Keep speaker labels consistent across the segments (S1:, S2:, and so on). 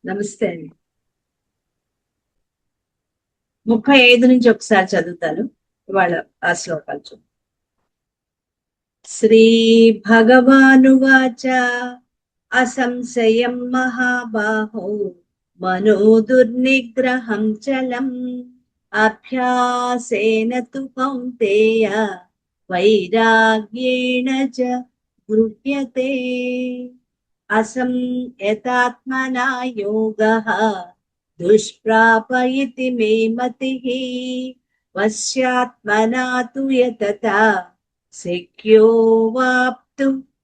S1: నమస్తే అండి. 35 నుంచి ఒకసారి చదువుతాను. ఇవాళ ఆ శ్లోకాలు చూద్దాం. శ్రీ భగవానువాచ అసంశయం మహాబాహో మనో దుర్నిగ్రహం చలం అభ్యాసేన తు కౌంతేయ వైరాగ్యేణ చ గృహ్యతే असंयतात्मना योगः दुष्प्राप इति मे मतिः वश्यात्मना तु यतता शक्यो वाप्तुमुपायतः।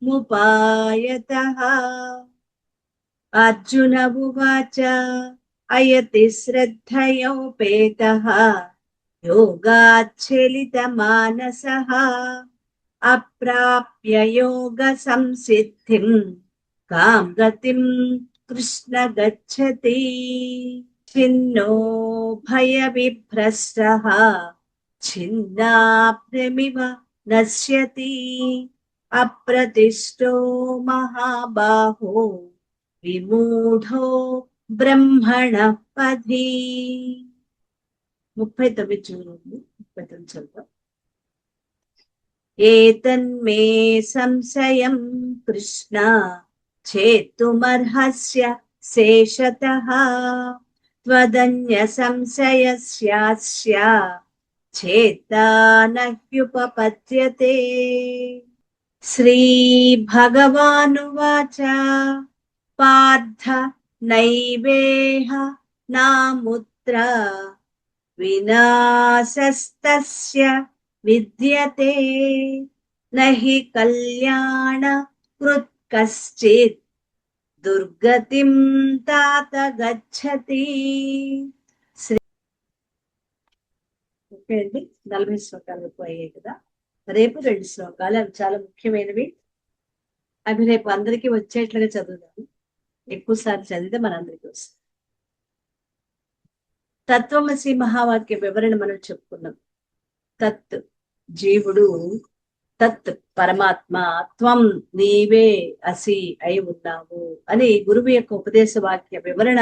S1: अर्जुन उवाच अयति श्रद्धयोपेतः योगाच्छलितमानसः अप्राप्य योगसंसिद्धिम् कां गतिं कृष्ण गच्छति। छिन्नो भयविभ्रष्टः छिन्नाभ्रमिव नश्यति अप्रतिष्ठो महाबाहो विमूढो ब्रह्मणः पथि। 39 చూడండి, 39 చదువు. ఏతన్మే సంశయం కృష్ణ చేతుమర్హస్య శేషతః త్వదన్య సంశయస్యాస్య చేతా నహ్యుపపద్యతే. శ్రీ భగవానువాచ పార్థ నైవేహ నాముత్ర వినాశస్తస్య విద్యతే నహి కళ్యాణ కృత్ కశ్చిత్ దుర్గతిం తాత గచ్చతి. ఓకే అండి, 40 శ్లోకాలు వరకు అయ్యాయి కదా. రేపు 2 శ్లోకాలు, అవి చాలా ముఖ్యమైనవి. అవి రేపు అందరికీ వచ్చేట్లుగా చదువుదాము. ఎక్కువసార్లు చదివితే మనందరికీ వస్తుంది. తత్వమసి మహావాక్య వివరణ మనం చెప్పుకున్నాం. తత్ జీవుడు, తత్ పరమాత్మ, త్వం నీవే అసి అయి ఉన్నావు అని గురువు యొక్క ఉపదేశ వాక్య వివరణ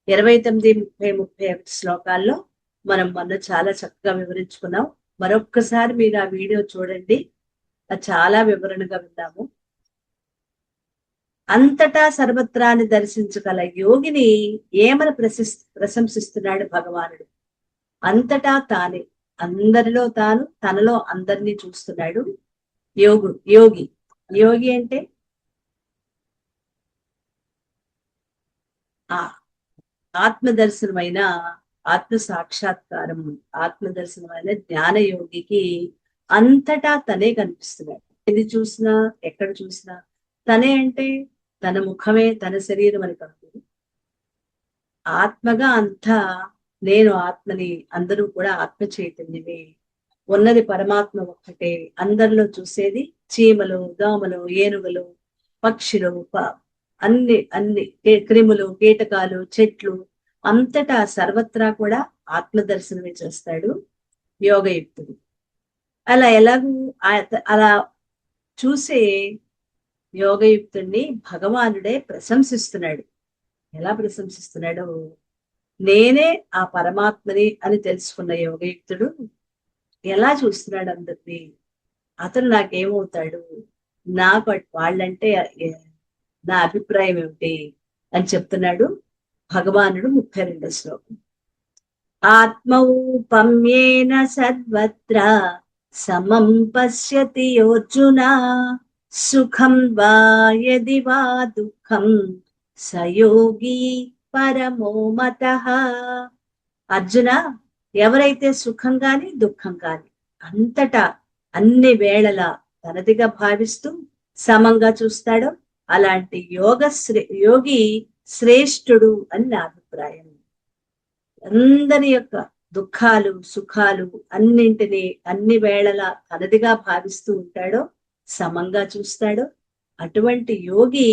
S1: 29, 30, 31 శ్లోకాల్లో మనం మొన్న చాలా చక్కగా వివరించుకున్నాం. మరొక్కసారి మీరు ఆ వీడియో చూడండి, అది చాలా వివరణగా విన్నాము. అంతటా సర్వత్రాన్ని దర్శించగల యోగిని ఏమని ప్రశంసిస్తున్నాడు భగవానుడు. అంతటా తానే, అందరిలో తాను, తనలో అందరినీ చూస్తున్నాడు. యోగి యోగి అంటే ఆత్మదర్శనమైన ఆత్మ సాక్షాత్కారం, ఆత్మదర్శనమైన జ్ఞాన యోగికి అంతటా తనే కనిపిస్తున్నాడు. ఏది చూసినా, ఎక్కడ చూసినా తనే. అంటే తన ముఖమే, తన శరీరం అని కాదు, ఆత్మగా అంతా నేను ఆత్మని, అందరూ కూడా ఆత్మ చైతన్యమే, ఉన్నది పరమాత్మ ఒక్కటే. అందరిలో చూసేది చీమలు, దోమలు, ఏనుగులు, పక్షులు, అన్ని అన్ని క్రిములు, కీటకాలు, చెట్లు, అంతటా సర్వత్రా కూడా ఆత్మ దర్శనమే చేస్తాడు యోగయుక్తుడు. అలా ఎలాగూ అలా చూసే యోగయుక్తుడిని భగవానుడే ప్రశంసిస్తున్నాడు. ఎలా ప్రశంసిస్తున్నాడు? నేనే ఆ పరమాత్మని అని తెలుసుకున్న యోగయుక్తుడు ఎలా చూస్తున్నాడు అందరినీ. అతను నాకేమవుతాడు, నాకు వాళ్ళంటే నా అభిప్రాయం ఏమిటి అని చెప్తున్నాడు భగవానుడు 32వ శ్లోకం. ఆత్మౌపమ్యేన సర్వత్ర సమం పశ్యతి యోర్జున సుఖం వా యది వా దుఃఖం సయోగి పరమో మతః. అర్జున, ఎవరైతే సుఖం గాని దుఃఖం గాని అంతటా అన్ని వేళలా తనదిగా భావిస్తూ సమంగా చూస్తాడో అలాంటి యోగి శ్రేష్ఠుడు అని నా అభిప్రాయం. అందరి యొక్క దుఃఖాలు, సుఖాలు అన్నింటినీ అన్ని వేళలా తనదిగా భావిస్తూ ఉంటాడో, సమంగా చూస్తాడో అటువంటి యోగి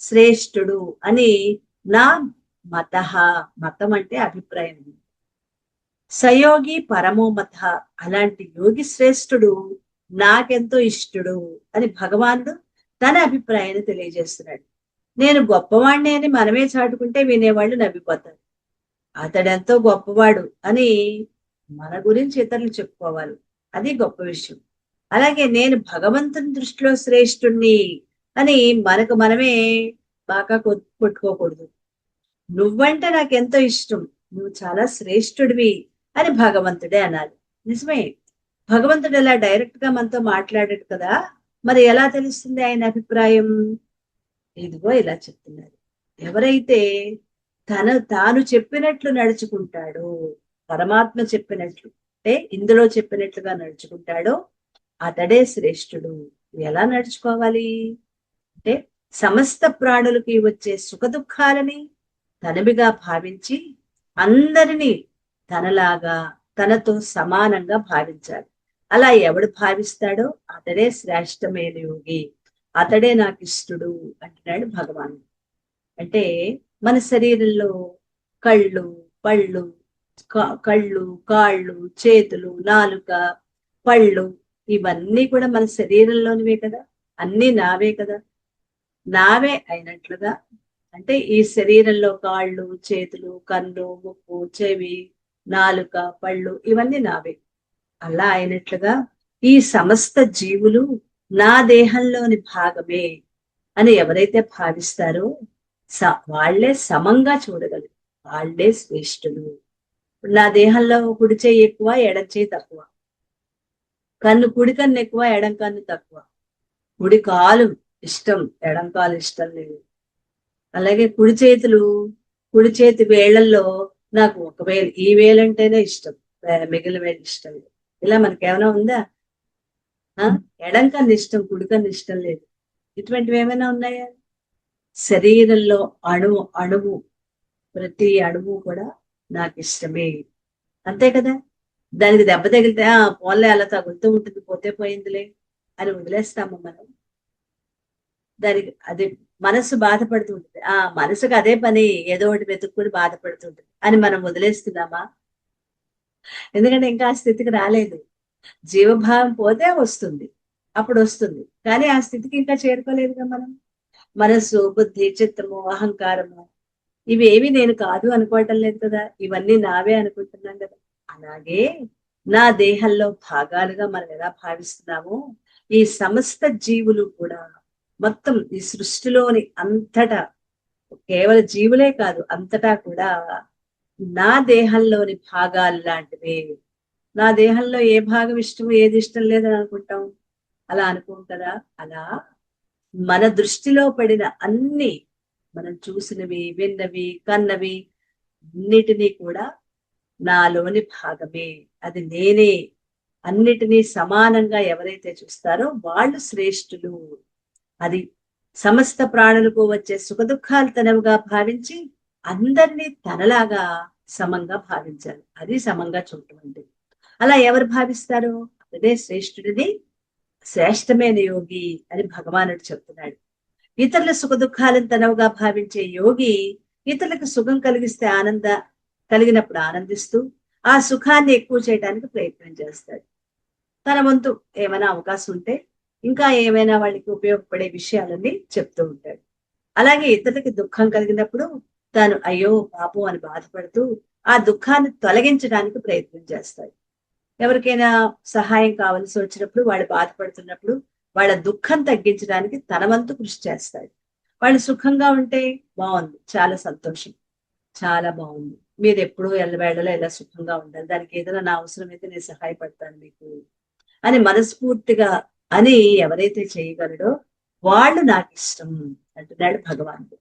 S1: శ్రేష్ఠుడు అని నా మతః. మతం అంటే అభిప్రాయం. సయోగి పరమోమత, అలాంటి యోగి శ్రేష్ఠుడు, నాకెంతో ఇష్టడు అని భగవానుడు తన అభిప్రాయాన్ని తెలియజేస్తున్నాడు. నేను గొప్పవాణ్ణి అని మనమే చాటుకుంటే వినేవాళ్ళు నవ్విపోతారు. అతడెంతో గొప్పవాడు అని మన గురించి ఇతరులు చెప్పుకోవాలి. అది గొప్ప విషయం. అలాగే నేను భగవంతుని దృష్టిలో శ్రేష్ఠుణ్ణి అని మనకు మనమే బాగా కొట్టుకోకూడదు. నువ్వంటే నాకెంతో ఇష్టం, నువ్వు చాలా శ్రేష్ఠుడివి అని భగవంతుడే అనాలి. నిజమే, భగవంతుడు ఇలా డైరెక్ట్ గా మనతో మాట్లాడాడు కదా, మరి ఎలా తెలుస్తుంది ఆయన అభిప్రాయం? ఇదిగో ఇలా చెప్తున్నారు. ఎవరైతే తాను చెప్పినట్లు నడుచుకుంటాడో, పరమాత్మ చెప్పినట్లు అంటే ఇందులో చెప్పినట్లుగా నడుచుకుంటాడో అతడే శ్రేష్ఠుడు. ఎలా నడుచుకోవాలి అంటే సమస్త ప్రాణులకి వచ్చే సుఖ దుఃఖాలని తనవిగా భావించి అందరినీ తనలాగా తనతో సమానంగా భావించాలి. అలా ఎవడు భావిస్తాడో అతడే శ్రేష్టమైన యోగి, అతడే నాకు ఇష్టడు అంటున్నాడు భగవానుడు. అంటే మన శరీరంలో కళ్ళు, పళ్ళు, కళ్ళు, కాళ్ళు, చేతులు, నాలుక, పళ్ళు ఇవన్నీ కూడా మన శరీరంలోనివే కదా, అన్ని నావే కదా. నావే అయినట్లుగా అంటే ఈ శరీరంలో కాళ్ళు, చేతులు, కన్ను, ముక్కు, చెవి, నాలుక, పళ్ళు ఇవన్నీ నావే. అలా అయినట్లుగా ఈ సమస్త జీవులు నా దేహంలోని భాగమే అని ఎవరైతే భావిస్తారో వాళ్లే సమంగా చూడగలరు, వాళ్లే శ్రేష్ఠులు. నా దేహంలో కుడి చేయి ఎక్కువ, ఎడం చేయి తక్కువ, కుడి కన్ను ఎక్కువ, ఎడం కన్ను తక్కువ, కుడి కాలు ఇష్టం, ఎడం కాలు ఇష్టం లేదు. అలాగే కుడి చేతి వేళ్లలో నాకు ఒక వేలు, ఈ వేలంటేనే ఇష్టం, మిగిలిన వేలు ఇష్టం లేదు. ఇలా మనకేమైనా ఉందా? ఎడం కన్ను ఇష్టం, కుడి కన్ను ఇష్టం లేదు. ఇటువంటివి ఏమైనా ఉన్నాయా? శరీరంలో అణువు ప్రతి అణువు కూడా నాకు ఇష్టమే, అంతే కదా. దానికి దెబ్బ తగిలితే పోన్లే అలా తగులుతూ ఉంటుంది, పోతే పోయిందిలే అని వదిలేస్తాము మనం. దానికి అది మనసు బాధపడుతూ ఉంటుంది, మనసుకు అదే పని, ఏదో ఒకటి వెతుక్కుని బాధపడుతుంటుంది అని మనం వదిలేస్తున్నామా? ఎందుకంటే ఇంకా ఆ స్థితికి రాలేదు. జీవభావం పోతే వస్తుంది, అప్పుడు వస్తుంది, కానీ ఆ స్థితికి ఇంకా చేరుకోలేదుగా మనం. మనస్సు, బుద్ధి, చిత్తము, అహంకారము ఇవేవి నేను కాదు అనుకోవటం లేదు కదా, ఇవన్నీ నావే అనుకుంటున్నాం కదా. అలాగే నా దేహంలో భాగాలుగా మనం ఎలా భావిస్తున్నామో ఈ సమస్త జీవులు కూడా మొత్తం ఈ సృష్టిలోని అంతటా, కేవలం జీవులే కాదు అంతటా కూడా నా దేహంలోని భాగాలు లాంటివే. నా దేహంలో ఏ భాగం ఇష్టం, ఏది ఇష్టం లేదని అనుకుంటాం, అలా అనుకుంటారా? అలా మన దృష్టిలో పడిన అన్ని, మనం చూసినవి, విన్నవి, కన్నవి అన్నిటినీ కూడా నాలోని భాగమే, అది నేనే. అన్నిటినీ సమానంగా ఎవరైతే చూస్తారో వాళ్ళు శ్రేష్ఠులు. అది సమస్త ప్రాణులకు వచ్చే సుఖ దుఃఖాలు తనవుగా భావించి అందరినీ తనలాగా సమంగా భావించాలి, అది సమంగా చూడటం. అలా ఎవరు భావిస్తారో అదే శ్రేష్ఠుడిని, శ్రేష్టమైన యోగి అని భగవానుడు చెప్తున్నాడు. ఇతరుల సుఖ దుఃఖాలను తనవుగా భావించే యోగి ఇతరులకు సుఖం కలిగినప్పుడు ఆనందిస్తూ ఆ సుఖాన్ని ఎక్కువ చేయడానికి ప్రయత్నం చేస్తాడు. తన వంతు ఏమైనా అవకాశం ఉంటే ఇంకా ఏమైనా వాళ్ళకి ఉపయోగపడే విషయాలన్నీ చెప్తూ ఉంటాడు. అలాగే ఇతరులకి దుఃఖం కలిగినప్పుడు తాను అయ్యో పాపం అని బాధపడుతూ ఆ దుఃఖాన్ని తొలగించడానికి ప్రయత్నం చేస్తాడు. ఎవరికైనా సహాయం కావాల్సి వచ్చినప్పుడు, వాళ్ళు బాధపడుతున్నప్పుడు వాళ్ళ దుఃఖం తగ్గించడానికి తన వంతు కృషి చేస్తాడు. వాళ్ళు సుఖంగా ఉంటే బాగుంది, చాలా సంతోషం, చాలా బాగుంది, మీరు ఎప్పుడూ ఎల్లవేళలో ఇలా సుఖంగా ఉండాలి, దానికి ఏదైనా నా అవసరం అయితే నేను సహాయపడతాను మీకు అని మనస్ఫూర్తిగా అని ఎవరైతే చేయగలడో వాళ్ళు నాకు ఇష్టం అంటున్నాడు భగవానుడు.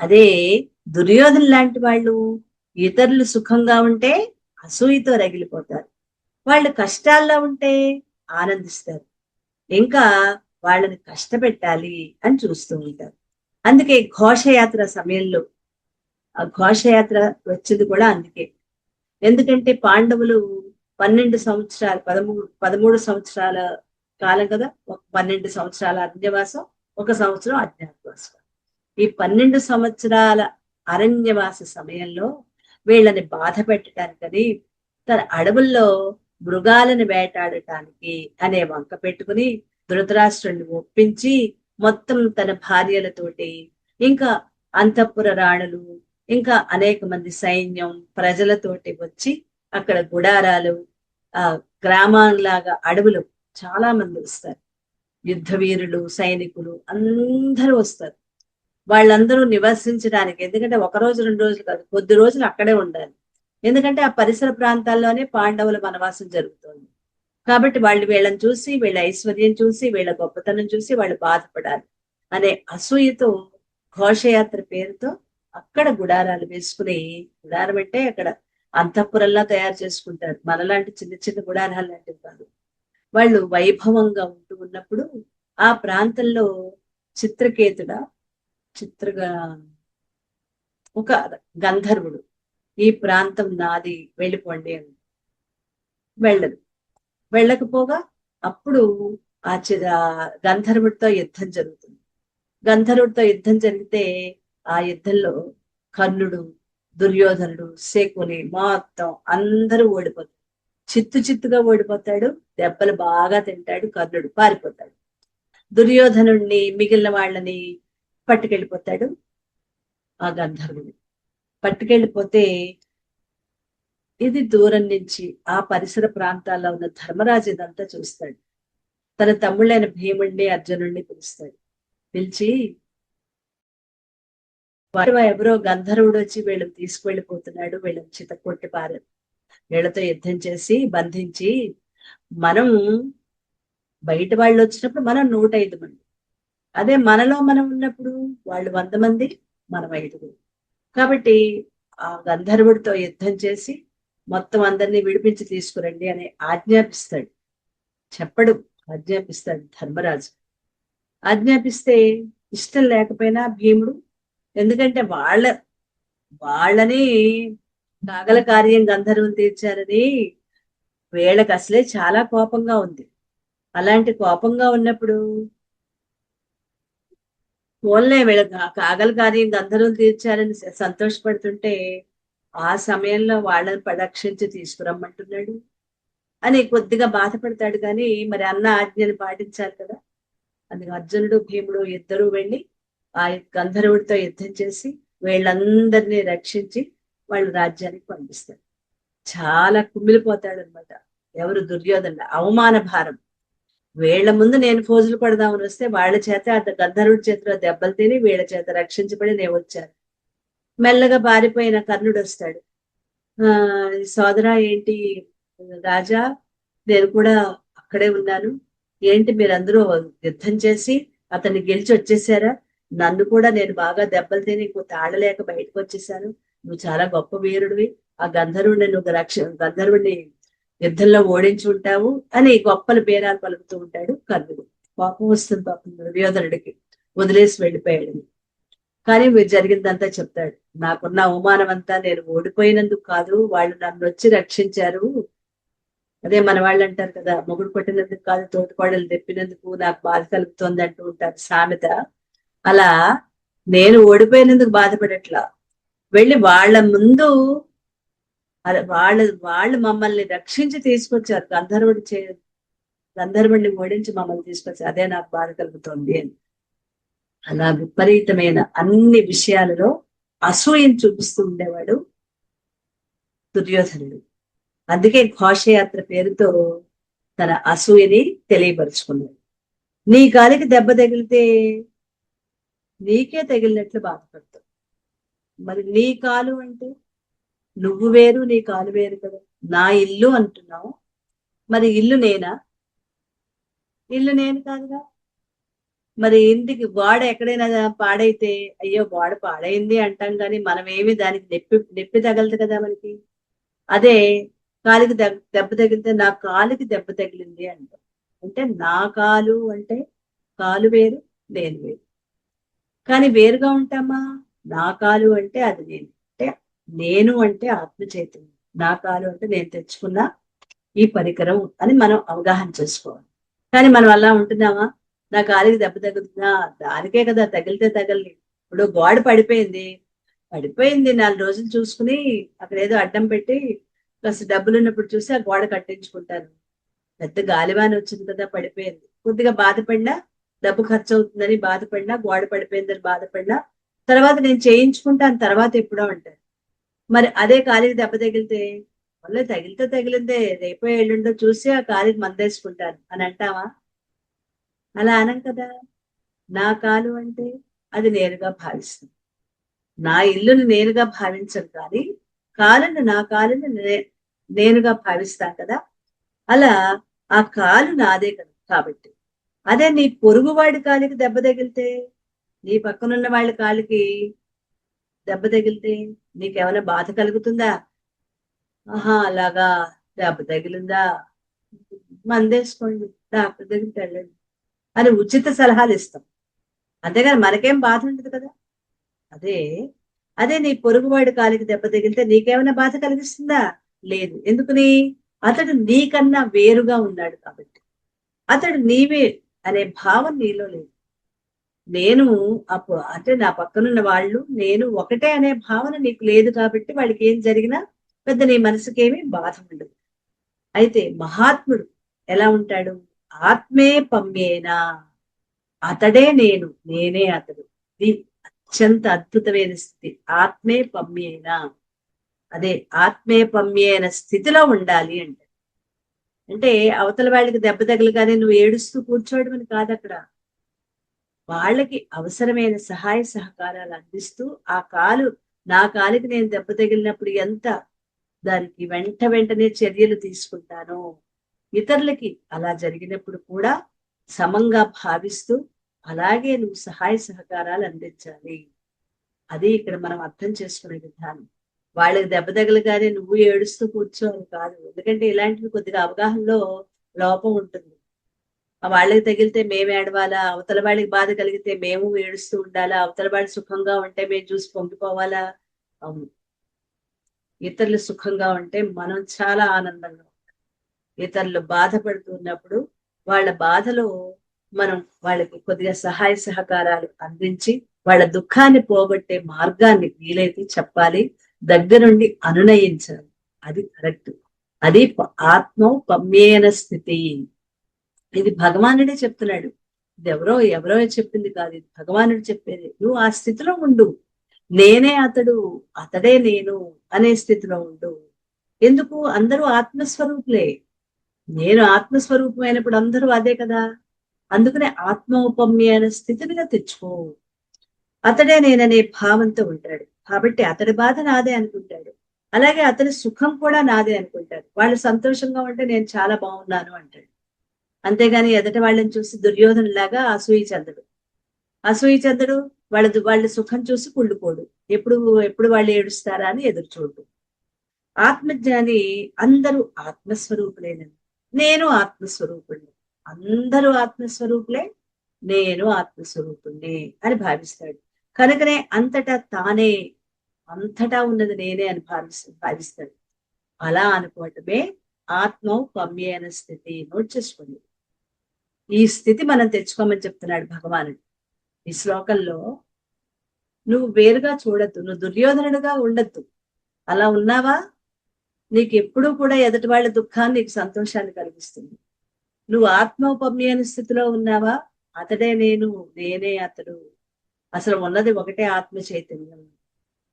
S1: అదే దుర్యోధన లాంటి వాళ్ళు ఇతరులు సుఖంగా ఉంటే అసూయతో రగిలిపోతారు, వాళ్ళు కష్టాల్లో ఉంటే ఆనందిస్తారు, ఇంకా వాళ్ళని కష్టపెట్టాలి అని చూస్తూ ఉంటారు. అందుకే ఘోషయాత్ర సమయంలో, ఆ ఘోషయాత్ర వచ్చింది కూడా అందుకే. ఎందుకంటే పాండవులు 12 సంవత్సరాలు 13 సంవత్సరాల కాలం కదా, 12 సంవత్సరాల అరణ్యవాసం, 1 సంవత్సరం అజ్ఞాతవాసం. ఈ 12 సంవత్సరాల అరణ్యవాస సమయంలో వీళ్ళని బాధ పెట్టడానికని తన అడవుల్లో మృగాలను వేటాడటానికి అనే వంక పెట్టుకుని ధృతరాష్ట్రుడిని ఒప్పించి మొత్తం తన భార్యలతోటి, ఇంకా అంతఃపుర రాణులు, ఇంకా అనేక మంది సైన్యం ప్రజలతోటి వచ్చి అక్కడ గుడారాలు, ఆ గ్రామాల్లాగా అడవులు చాలా మంది వస్తారు. యుద్ధ వీరులు, సైనికులు అందరూ వస్తారు. వాళ్ళందరూ నివసించడానికి, ఎందుకంటే ఒక రోజు 2 రోజులు కాదు, కొద్ది రోజులు అక్కడే ఉండాలి. ఎందుకంటే ఆ పరిసర ప్రాంతాల్లోనే పాండవుల వనవాసం జరుగుతోంది. కాబట్టి వాళ్ళు వీళ్ళని చూసి, వీళ్ళ ఐశ్వర్యం చూసి, వీళ్ళ గొప్పతనం చూసి వాళ్ళు బాధపడాలి అనే అసూయతో ఘోషయాత్ర పేరుతో అక్కడ గుడారాలు వేసుకుని, గుడారం అంటే అక్కడ అంతఃపురంలా తయారు చేసుకుంటారు, మనలాంటి చిన్న చిన్న గుడారాలు లాంటివి కాదు. వాళ్ళు వైభవంగా ఉంటూ ఉన్నప్పుడు ఆ ప్రాంతంలో చిత్రకేతుడ, చిత్రగా ఒక గంధర్వుడు ఈ ప్రాంతం నాది వెళ్ళిపోండి అని వెళ్ళదు. వెళ్ళకపోగా అప్పుడు ఆ గంధర్వుడితో యుద్ధం జరుగుతుంది. గంధర్వుడితో యుద్ధం జరిగితే ఆ యుద్ధంలో కర్ణుడు, దుర్యోధనుడు, శకుని మొత్తం అందరూ ఓడిపోతారు. చిత్తుగా ఓడిపోతాడు. దెబ్బలు బాగా తింటాడు. కర్ణుడు పారిపోతాడు. దుర్యోధనుడిని, మిగిలిన వాళ్ళని పట్టుకెళ్ళిపోతాడు ఆ గంధర్వుడు. పట్టుకెళ్ళిపోతే ఇది దూరం నుంచి ఆ పరిసర ప్రాంతాల్లో ఉన్న ధర్మరాజు ఇదంతా చూస్తాడు. తన తమ్ముళ్ళైన భీముడిని, అర్జునుడిని పిలుస్తాడు. పిలిచి, వారు ఎవరో గంధర్వుడు వచ్చి వీళ్ళని తీసుకువెళ్ళిపోతున్నాడు, వీళ్ళని చితకొట్టి పారారు, వీళ్ళతో యుద్ధం చేసి బంధించి, మనం బయట వాళ్ళు వచ్చినప్పుడు మనం 105 మంది, అదే మనలో మనం ఉన్నప్పుడు వాళ్ళు 100 మంది, మనం 5. కాబట్టి ఆ గంధర్వుడితో యుద్ధం చేసి మొత్తం అందరినీ విడిపించి తీసుకురండి అని ఆజ్ఞాపిస్తాడు. చెప్పడు, ఆజ్ఞాపిస్తాడు ధర్మరాజు. ఆజ్ఞాపిస్తే ఇష్టం లేకపోయినా భీముడు, ఎందుకంటే వాళ్ళని కాగల కార్యం గంధర్వం తీర్చారని వీళ్ళకి అసలే చాలా కోపంగా ఉంది. అలాంటి కోపంగా ఉన్నప్పుడు పోన్లే వీళ్ళ కాగల కార్యం గంధర్వం తీర్చారని సంతోషపడుతుంటే ఆ సమయంలో వాళ్ళని పరీక్షించి తీసుకురమ్మంటున్నాడు అని కొద్దిగా బాధపడతాడు. కానీ మరి అన్న ఆజ్ఞని పాటించాలి కదా. అందుకు అర్జునుడు, భీముడు ఇద్దరూ వెళ్ళి ఆ గంధర్వుడితో యుద్ధం చేసి వీళ్ళందరినీ రక్షించి వాళ్ళ రాజ్యానికి పంపిస్తాడు. చాలా కుమిలిపోతాడు అనమాట. ఎవరు? దుర్యోధన. అవమాన భారం. వీళ్ళ ముందు నేను ఫోజులు పడదామని వస్తే వాళ్ళ చేత గంధర్వుడి చేతిలో దెబ్బలు తిని వీళ్ళ చేత రక్షించబడి నేను వచ్చాను. మెల్లగా పారిపోయిన కర్ణుడు వస్తాడు. సోదరా, ఏంటి రాజా, నేను కూడా అక్కడే ఉన్నాను, ఏంటి మీరందరూ యుద్ధం చేసి అతన్ని గెలిచి వచ్చేసారా? నన్ను కూడా నేను బాగా దెబ్బలు తిని ఇంకో తాళలేక బయటకు వచ్చేసాను. నువ్వు చాలా గొప్ప వీరుడివి, ఆ గంధర్వుడిని నువ్వు గంధర్వుడిని యుద్ధంలో ఓడించి ఉంటావు అని గొప్పలు బేరాలు పలుకుతూ ఉంటాడు కర్ణుడు. కోపం వస్తుంది పాపం దుర్యోధనుడికి, వదిలేసి వెళ్ళిపోయాడు. కానీ మీరు జరిగిందంతా చెప్తాడు. నాకున్న అవమానం అంతా నేను ఓడిపోయినందుకు కాదు, వాళ్ళు నన్ను వచ్చి రక్షించారు. అదే మన వాళ్ళు అంటారు కదా, మొగుడు కొట్టినందుకు కాదు తోటికోడలు తెప్పినందుకు నాకు బాధ కలుగుతోంది అంటూ ఉంటారు సామెత. అలా నేను ఓడిపోయినందుకు బాధపడట్లా, వెళ్ళి వాళ్ళ ముందు వాళ్ళు మమ్మల్ని రక్షించి తీసుకొచ్చారు, గంధర్వుడిని ఓడించి మమ్మల్ని తీసుకొచ్చారు, అదే నాకు బాధ కలుగుతోంది అని. అలా విపరీతమైన అన్ని విషయాలలో అసూయను చూపిస్తూ ఉండేవాడు దుర్యోధనుడు. అందుకే ఘోషయాత్ర పేరుతో తన అసూయని తెలియపరుచుకున్నాడు. నీ కాలికి దెబ్బ తగిలితే నీకే తగిలినట్లు బాధపడతావు. మరి నీ కాలు అంటే నువ్వు వేరు, నీ కాలు వేరు కదా. నా ఇల్లు అంటున్నావు, మరి ఇల్లు నేనా? ఇల్లు నేను కాదుగా. మరి ఇంటికి గోడ ఎక్కడైనా పాడైతే అయ్యో గోడ పాడైంది అంటాం, కానీ మనం ఏమి దానికి నొప్పి తగలదు కదా మనకి. అదే కాలికి దెబ్బ తగిలితే నా కాలుకి దెబ్బ తగిలింది అంటాం. అంటే నా కాలు అంటే కాలు వేరు, నేను వేరు. కానీ వేరుగా ఉంటామా? నా కాలు అంటే అది నేను, అంటే నేను అంటే ఆత్మ చైతన్యం, నా కాలు అంటే నేను తెచ్చుకున్న ఈ పరికరం అని మనం అవగాహన చేసుకోవాలి. కానీ మనం అలా ఉంటున్నామా? నా కాలికి దెబ్బ తగ్గుతుందా? దానికే కదా, తగిలితే తగలి. ఇప్పుడు గోడ పడిపోయింది, 4 రోజులు చూసుకుని అక్కడ ఏదో అడ్డం పెట్టి కాస్త డబ్బులు ఉన్నప్పుడు చూసి ఆ గోడ కట్టించుకుంటాను. పెద్ద గాలివాన వచ్చింది కదా, పడిపోయింది, కొద్దిగా బాధపడినా డబ్బు ఖర్చు అవుతుందని బాధపడినా, గోడ పడిపోయిందని బాధపడినా, తర్వాత నేను చేయించుకుంటాను తర్వాత ఎప్పుడో అంటారు. మరి అదే కాలికి దెబ్బ తగిలితే, మళ్ళీ తగిలితే తగిలిందే, రేపో ఎల్లుండో చూసి ఆ కాలికి మందేసుకుంటాను అని అంటావా? అలా అనం కదా. నా కాలు అంటే అది నేరుగా భావిస్తుంది. నా ఇల్లుని నేరుగా భావించను కానీ నా కాలుని నేనుగా భావిస్తాను కదా. అలా ఆ కాలు నాదే కదా. కాబట్టి అదే నీ పొరుగువాడి కాలికి దెబ్బ తగిలితే, నీ పక్కనున్న వాళ్ళ కాలికి దెబ్బ తగిలితే నీకేమైనా బాధ కలుగుతుందా? ఆహా, అలాగా, దెబ్బ తగిలిందా, మందేసుకోండి, డాక్టర్ దగ్గరికి వెళ్ళండి అని ఉచిత సలహాలు ఇస్తాం. అంతేగాని మనకేం బాధ ఉండదు కదా. అదే అదే నీ పొరుగువాడి కాలికి దెబ్బ తగిలితే నీకేమైనా బాధ కలిగిస్తుందా? లేదు. ఎందుకని? అతడు నీకన్నా వేరుగా ఉన్నాడు కాబట్టి. అతడు నీవే అనే భావం నీలో లేదు. నేను అంటే నా పక్కనున్న వాళ్ళు నేను ఒకటే అనే భావన నీకు లేదు కాబట్టి వాళ్ళకి ఏం జరిగినా పెద్ద నీ మనసుకేమి బాధ ఉండదు. అయితే మహాత్ముడు ఎలా ఉంటాడు? ఆత్మే పమ్యేనా, అతడే నేను, నేనే అతడు. ఇది అత్యంత అద్భుతమైన స్థితి. ఆత్మే పమ్యేనా, అదే ఆత్మే పమ్యేన స్థితిలో ఉండాలి అంటే. అంటే అవతల వాళ్ళకి దెబ్బ తగలగానే నువ్వు ఏడుస్తూ కూర్చోవడం అని కాదు అక్కడ. వాళ్ళకి అవసరమైన సహాయ సహకారాలు అందిస్తూ నా కాలికి నేను దెబ్బ తగిలినప్పుడు ఎంత దానికి వెంటనే చర్యలు తీసుకుంటానో, ఇతరులకి అలా జరిగినప్పుడు కూడా సమంగా భావిస్తూ అలాగే నువ్వు సహాయ సహకారాలు అందించాలి. అది ఇక్కడ మనం అర్థం చేసుకునే విధానం. వాళ్ళకి దెబ్బ తగలగానే నువ్వు ఏడుస్తూ కూర్చోని కాదు. ఎందుకంటే ఇలాంటివి కొద్దిగా అవగాహనలో లోపం ఉంటుంది. వాళ్ళకి తగిలితే మేము ఏడవాలా, అవతల వాళ్ళకి బాధ కలిగితే మేము ఏడుస్తూ ఉండాలా, అవతల వాళ్ళు సుఖంగా ఉంటే మేము చూసి పొంగిపోవాలా? అవును. ఇతరులు సుఖంగా ఉంటే మనం చాలా ఆనందంగా ఉంటాం. ఇతరులు బాధపడుతున్నప్పుడు వాళ్ళ బాధలో మనం వాళ్ళకి కొద్దిగా సహాయ సహకారాలు అందించి వాళ్ళ దుఃఖాన్ని పోగొట్టే మార్గాన్ని వీలైతే చెప్పాలి, దగ్గరుండి అనునయించాలి. అది కరెక్ట్. అది ఆత్మ పమ్యేన స్థితి. ఇది భగవానుడే చెప్తున్నాడు. ఇది ఎవరో చెప్పింది కాదు, ఇది భగవానుడు చెప్పేది. నువ్వు ఆ స్థితిలో ఉండు. నేనే అతడు, అతడే నేను అనే స్థితిలో ఉండు. ఎందుకు? అందరూ ఆత్మస్వరూపులే. నేను ఆత్మస్వరూపమైనప్పుడు అందరూ అదే కదా. అందుకనే ఆత్మౌపమ్య స్థితినిగా తెచ్చుకో. అతడే నేననే భావంతో ఉంటాడు కాబట్టి అతడి బాధ నాదే అనుకుంటాడు. అలాగే అతని సుఖం కూడా నాదే అనుకుంటాడు. వాళ్ళు సంతోషంగా ఉంటే నేను చాలా బాగున్నాను అంటాడు. అంతేగాని ఎదటి వాళ్ళని చూసి దుర్యోధనలాగా అసూయ చెందడు. అసూయ చెందడు. వాళ్ళ సుఖం చూసి కుళ్ళుకోడు. ఎప్పుడు ఎప్పుడు వాళ్ళు ఏడుస్తారా అని ఎదురు చూడు. ఆత్మజ్ఞాని అందరూ ఆత్మస్వరూపులేనండి. నేను ఆత్మస్వరూపుణ్ణి. అందరూ ఆత్మస్వరూపులే, నేను ఆత్మస్వరూపుణ్ణి అని భావిస్తాడు. కనుకనే అంతటా ఉన్నది నేనే అని భావిస్తాడు. అలా అనుకోవటమే ఆత్మౌపమ్యేన స్థితి. నోట్ చేసుకోండి. ఈ స్థితి మనం తెచ్చుకోమని చెప్తున్నాడు భగవానుడు ఈ శ్లోకంలో. నువ్వు వేరుగా చూడద్దు, నువ్వు దుర్యోధనుడుగా ఉండద్దు. అలా ఉన్నావా నీకు ఎప్పుడూ కూడా ఎదుటి వాళ్ళ దుఃఖాన్ని నీకు సంతోషాన్ని కలిగిస్తుంది. నువ్వు ఆత్మోపమ్యన స్థితిలో ఉన్నావా? అతడే నేను, నేనే అతడు. అసలు ఉన్నది ఒకటే ఆత్మ చైతన్యం.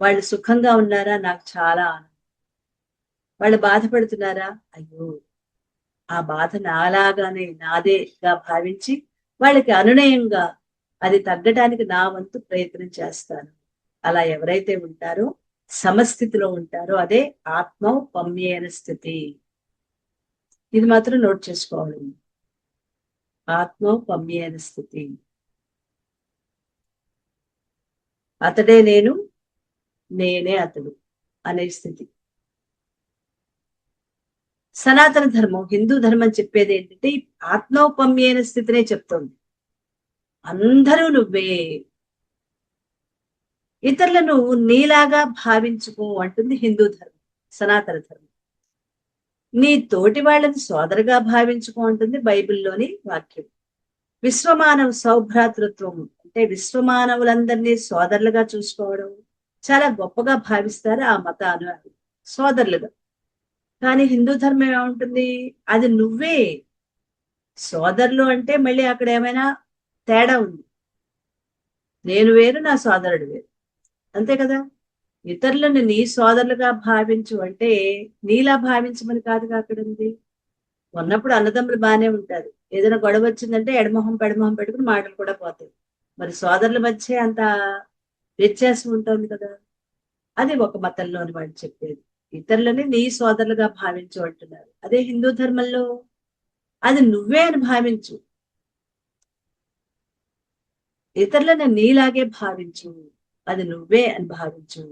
S1: వాళ్ళు సుఖంగా ఉన్నారా? నాకు చాలా ఆనందం. వాళ్ళు బాధపడుతున్నారా? అయ్యో, ఆ బాధ నాలాగానే నాదేగా భావించి వాళ్ళకి అనునయంగా అది తగ్గడానికి నా వంతు ప్రయత్నం చేస్తాను. అలా ఎవరైతే ఉంటారో సమస్థితిలో ఉంటారో అదే ఆత్మౌపమ్యేన స్థితి. ఇది మాత్రం నోట్ చేసుకోవాలి. ఆత్మౌపమ్యేన స్థితి. అతడే నేను, నేనే అతడు అనే స్థితి. సనాతన ధర్మం, హిందూ ధర్మం చెప్పేది ఏంటంటే ఆత్మౌపమ్యైన స్థితినే చెప్తోంది. అందరూ నువ్వే, ఇతరులను నీలాగా భావించుకో అంటుంది హిందూ ధర్మం, సనాతన ధర్మం. నీ తోటి వాళ్ళని సోదరుగా భావించుకో అంటుంది బైబిల్లోని వాక్యం. విశ్వమానవ సౌభ్రాతృత్వం అంటే విశ్వమానవులందరినీ సోదరులుగా చూసుకోవడం చాలా గొప్పగా భావిస్తారు ఆ మతాలు, సోదరులుగా. కానీ హిందూ ధర్మం ఏముంటుంది? అది నువ్వే. సోదరులు అంటే మళ్ళీ అక్కడ ఏమైనా తేడా ఉంది. నేను వేరు, నా సోదరుడు వేరు, అంతే కదా. ఇతరులను నీ సోదరులుగా భావించు అంటే నీలా భావించమని కాదుగా అక్కడ ఉంది. ఉన్నప్పుడు అన్నదమ్ములు బాగానే ఉంటారు, ఏదైనా గొడవ వచ్చిందంటే ఎడమొహం పెడమొహం పెట్టుకుని మాటలు కూడా పోతాయి. మరి సోదరుల మధ్య అంత వ్యత్యాసం ఉంటుంది కదా. అది ఒక మతంలోని వాళ్ళు చెప్పేది. ఇతరులని నీ సోదరులుగా భావించు అంటున్నారు. అదే హిందూ ధర్మంలో అది నువ్వే అని భావించు, ఇతరులను నీలాగే భావించు, అది నువ్వే అని భావించు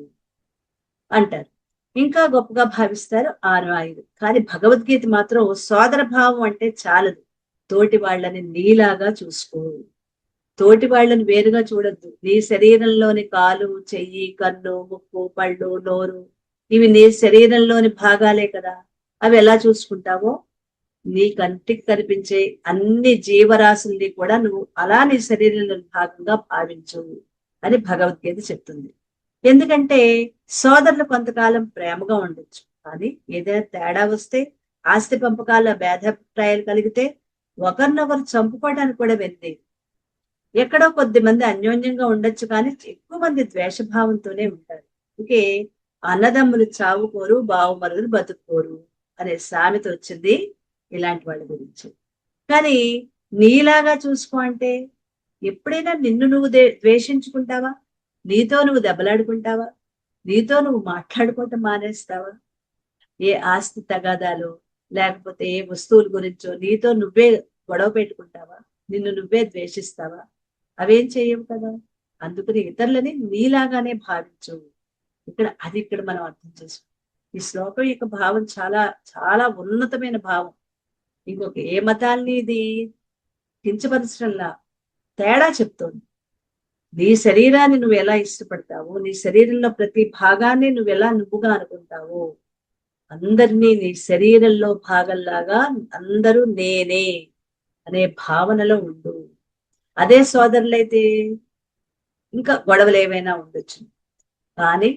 S1: అంటారు. ఇంకా గొప్పగా భావిస్తారు 6 కానీ భగవద్గీత మాత్రం సోదర భావం అంటే చాలదు, తోటి వాళ్ళని నీలాగా చూసుకో. తోటి వాళ్ళని వేరుగా చూడొద్దు. నీ శరీరంలోని కాలు, చెయ్యి, కన్ను, ముక్కు, పళ్ళు, నోరు, ఇవి నీ శరీరంలోని భాగాలే కదా. అవి ఎలా చూసుకుంటావో నీ కంటికి కనిపించే అన్ని జీవరాశుల్ని కూడా నువ్వు అలా నీ శరీరంలో భాగంగా భావించు అని భగవద్గీత చెప్తుంది. ఎందుకంటే సోదరులు కొంతకాలం ప్రేమగా ఉండొచ్చు, కానీ ఏదైనా తేడా వస్తే, ఆస్తి పంపకాల భేదాభిప్రాయాలు కలిగితే ఒకరినొకరు చంపుకోవడానికి కూడా వెళ్ళి ఎక్కడో కొద్ది మంది అన్యోన్యంగా ఉండొచ్చు, కానీ ఎక్కువ మంది ద్వేషభావంతోనే ఉంటారు. అందుకే అన్నదమ్ములు చావుకోరు, బావమరుదులు బతుక్కోరు అనే సామెత వచ్చింది ఇలాంటి వాళ్ళ గురించి. కానీ నీలాగా చూసుకో అంటే ఎప్పుడైనా నిన్ను నువ్వు ద్వేషించుకుంటావా? నీతో నువ్వు దెబ్బలాడుకుంటావా? నీతో నువ్వు మాట్లాడుకోవటం మానేస్తావా? ఏ ఆస్తి తగాదాలు లేకపోతే ఏ వస్తువుల గురించో నీతో నువ్వే గొడవ పెట్టుకుంటావా? నిన్ను నువ్వే ద్వేషిస్తావా? అవేం చేయవు కదా. అందుకని ఇతరులని నీలాగానే భావించు. ఇక్కడ మనం అర్థం చేసుకో. ఈ శ్లోకం యొక్క భావం చాలా చాలా ఉన్నతమైన భావం. ఇంకొక ఏ మతాల్ని ఇది కించపరచడంలా తేడా చెప్తోంది. నీ శరీరాన్ని నువ్వు ఎలా ఇష్టపడతావు, నీ శరీరంలో ప్రతి భాగాన్ని నువ్వు ఎలా నువ్వుగా అనుకుంటావు, అందరినీ నీ శరీరంలో భాగంలాగా అందరూ నేనే అనే భావనలో ఉండు. అదే సోదరులైతే ఇంకా గొడవలు ఏవైనా ఉండొచ్చు, కానీ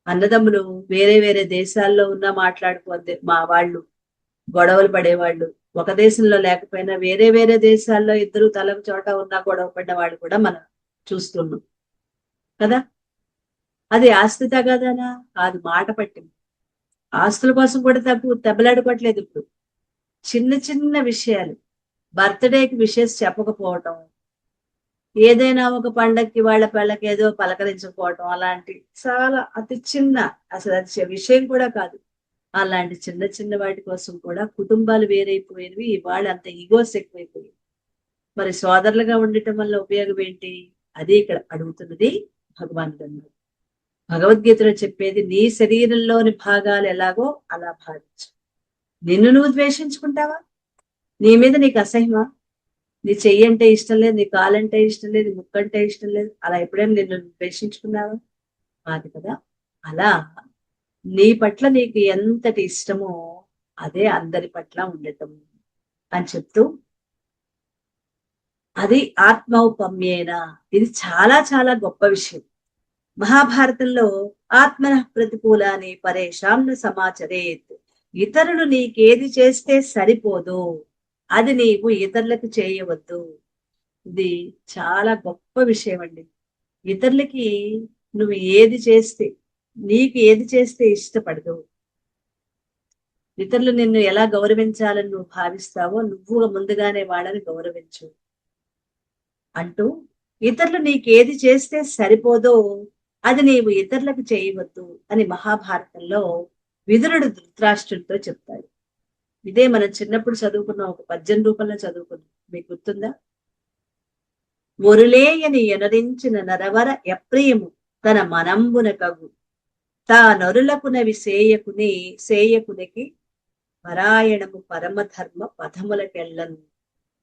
S1: అన్నదమ్ములు వేరే వేరే దేశాల్లో ఉన్నా మాట్లాడుకోవద్దే. మా వాళ్ళు గొడవలు పడేవాళ్ళు ఒక దేశంలో లేకపోయినా వేరే వేరే దేశాల్లో ఇద్దరు తలకు చోట ఉన్నా గొడవ పడ్డ వాళ్ళు కూడా మనం చూస్తున్నాం కదా. అది ఆస్తి తగాదానా కాదు, మాట పట్టింది. ఆస్తుల కోసం కూడా దెబ్బలాడుకోవట్లేదు ఇప్పుడు. చిన్న చిన్న విషయాలు, బర్త్డేకి విషెస్ చెప్పకపోవటం, ఏదైనా ఒక పండక్కి వాళ్ళ పిల్లకి ఏదో పలకరించకపోవటం, అలాంటి చాలా అతి చిన్న, అసలు అది విషయం కూడా కాదు, అలాంటి చిన్న చిన్న వాటి కోసం కూడా కుటుంబాలు వేరైపోయినవి. ఇవాళ అంత ఈగోస్ ఎక్కువైపోయి మరి సోదరులుగా ఉండటం వల్ల ఉపయోగం ఏంటి? అది ఇక్కడ అడుగుతున్నది భగవానుడు. భగవద్గీతలో చెప్పేది నీ శరీరంలోని భాగాలు ఎలాగో అలా భావించు. నిన్ను నువ్వు ద్వేషించుకుంటావా? నీ మీద నీకు అసహ్యమా? నీ చెయ్యి అంటే ఇష్టం లేదు, నీ కాలంటే ఇష్టం లేదు, ముక్కంటే ఇష్టం లేదు, అలా ఎప్పుడైనా నిన్ను ద్వేషించుకున్నావా? కాదు కదా. అలా నీ పట్ల నీకు ఎంతటి ఇష్టమో అదే అందరి పట్ల ఉండటం అని చెప్తూ, అది ఆత్మౌపమ్యేన, ఇది చాలా చాలా గొప్ప విషయం. మహాభారతంలో ఆత్మ ప్రతికూలాన్ని పరేషాంన సమాచరేత్, ఇతరులు నీకేది చేస్తే సరిపోదు అది నీవు ఇతరులకు చేయవద్దు. ఇది చాలా గొప్ప విషయం అండి. ఇతరులకి నువ్వు ఏది చేస్తే, నీకు ఏది చేస్తే ఇష్టపడదు, ఇతరులు నిన్ను ఎలా గౌరవించాలని నువ్వు భావిస్తావో నువ్వు ముందుగానే వాళ్ళని గౌరవించు అంటూ, ఇతరులు నీకేది చేస్తే సరిపోదో అది నీవు ఇతరులకు చేయవద్దు అని మహాభారతంలో విదురుడు ధృతరాష్ట్రుడితో చెప్తాడు. ఇదే మనం చిన్నప్పుడు చదువుకున్న ఒక పద్యం రూపంలో చదువుకున్నాం, మీకు గుర్తుందా? ఒరులేయని ఎనరించిన నరవర ఎప్రియము తన మనంబున కగు తా నరులకునవి సేయకునికి పరాయణము పరమధర్మ పదములకెళ్ళను.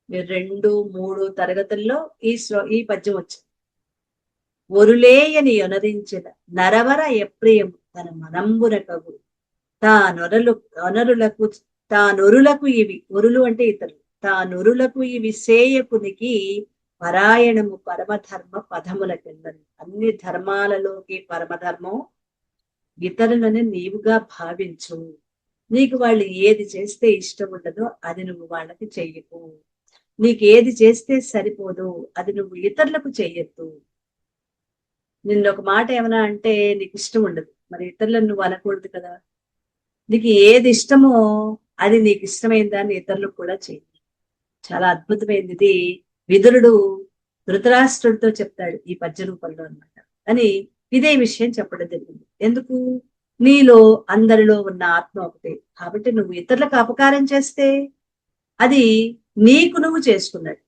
S1: మీరు 2, 3 తరగతుల్లో ఈ పద్యం వచ్చింది. ఒరులేయని యొనరించిన నరవర ఎప్రియము తన మనంబున కగు తానొరులకు ఇవి, ఒరులు అంటే ఇతరులు, తానొరులకు ఇవి సేయకునికి పరాయణము పరమధర్మ పదములకెళ్ళను. అన్ని ధర్మాలలోకి పరమధర్మం ఇతరులని నీవుగా భావించు. నీకు వాళ్ళు ఏది చేస్తే ఇష్టం ఉండదో అది నువ్వు వాళ్ళకి చెయ్యకు. నీకు ఏది చేస్తే సరిపోదు అది నువ్వు ఇతరులకు చెయ్యొద్దు. నిన్ను ఒక మాట ఏమన్నా అంటే నీకు ఇష్టం ఉండదు, మరి ఇతరులను నువ్వు అనకూడదు కదా. నీకు ఏది ఇష్టమో అది నీకు ఇష్టమైన దాన్ని ఇతరులకు కూడా చెయ్యి. చాలా అద్భుతమైనది ఇది. విదురుడు ధృతరాష్ట్రుడితో చెప్తాడు ఈ పద్య రూపంలో అన్నమాట. అని ఇదే విషయం చెప్పడం జరిగింది. ఎందుకు? నీలో అందరిలో ఉన్న ఆత్మ ఒకటే కాబట్టి నువ్వు ఇతరులకు అపకారం చేస్తే అది నీకు నువ్వు చేసుకున్నాడు.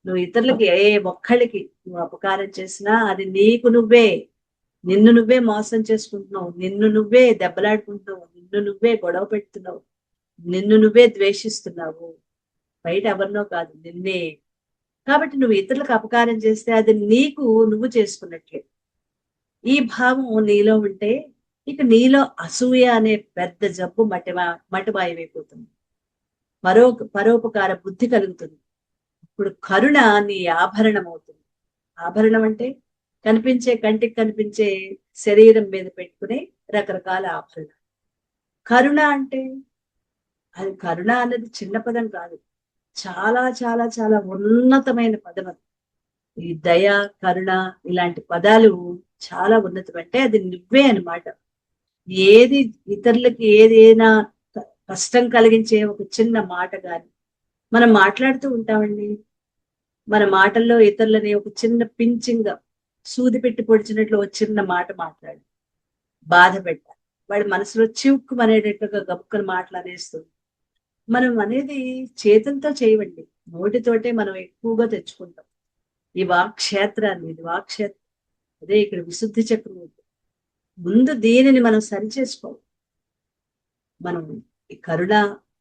S1: నువ్వు ఇతరులకి ఏ ఒక్కళ్ళకి నువ్వు అపకారం చేసినా అది నీకు నువ్వే, నిన్ను నువ్వే మోసం చేసుకుంటున్నావు, నిన్ను నువ్వే దెబ్బలాడుకుంటున్నావు, నిన్ను నువ్వే గొడవ పెడుతున్నావు, నిన్ను నువ్వే ద్వేషిస్తున్నావు. బయట ఎవరినో కాదు, నిన్నే. కాబట్టి నువ్వు ఇతరులకు అపకారం చేస్తే అది నీకు నువ్వు చేసుకున్నట్లే. ఈ భావం నీలో ఉంటే ఇక నీలో అసూయ అనే పెద్ద జబ్బు మటిమాయమైపోతుంది. పరోపకార బుద్ధి కలుగుతుంది. ఇప్పుడు కరుణ నీ ఆభరణం అవుతుంది. ఆభరణం అంటే కనిపించే, కంటికి కనిపించే శరీరం మీద పెట్టుకునే రకరకాల ఆభరణాలు. కరుణ అంటే అది, కరుణ అన్నది చిన్న పదం కాదు, చాలా చాలా చాలా ఉన్నతమైన పదం అది. ఈ దయ, కరుణ ఇలాంటి పదాలు చాలా ఉన్నతం. అంటే అది నువ్వే అన్నమాట. ఏది ఇతరులకి ఏదైనా కష్టం కలిగించే ఒక చిన్న మాట గాని మనం మాట్లాడుతూ ఉంటామండి. మన మాటల్లో ఇతరులని ఒక చిన్న పించింగ్ సూది పెట్టి పొడిచినట్లు ఒక చిన్న మాట మాట్లాడి బాధ పెట్టాలి, వాడి మనసులో చివుక్కు అనేటట్టుగా గబుక్కని మాటలు అనేస్తుంది. మనం అనేది చేతులతో చేయవండి, నోటితోటే మనం ఎక్కువగా తెచ్చుకుంటాం. ఈ వాక్క్షేత్రాన్ని, ఇది వాక్క్షేత్రం. అదే ఇక్కడ విశుద్ధి చక్రం ఉంది. ముందు దీనిని మనం సరి చేసుకోవాలి. మనం ఈ కరుణ,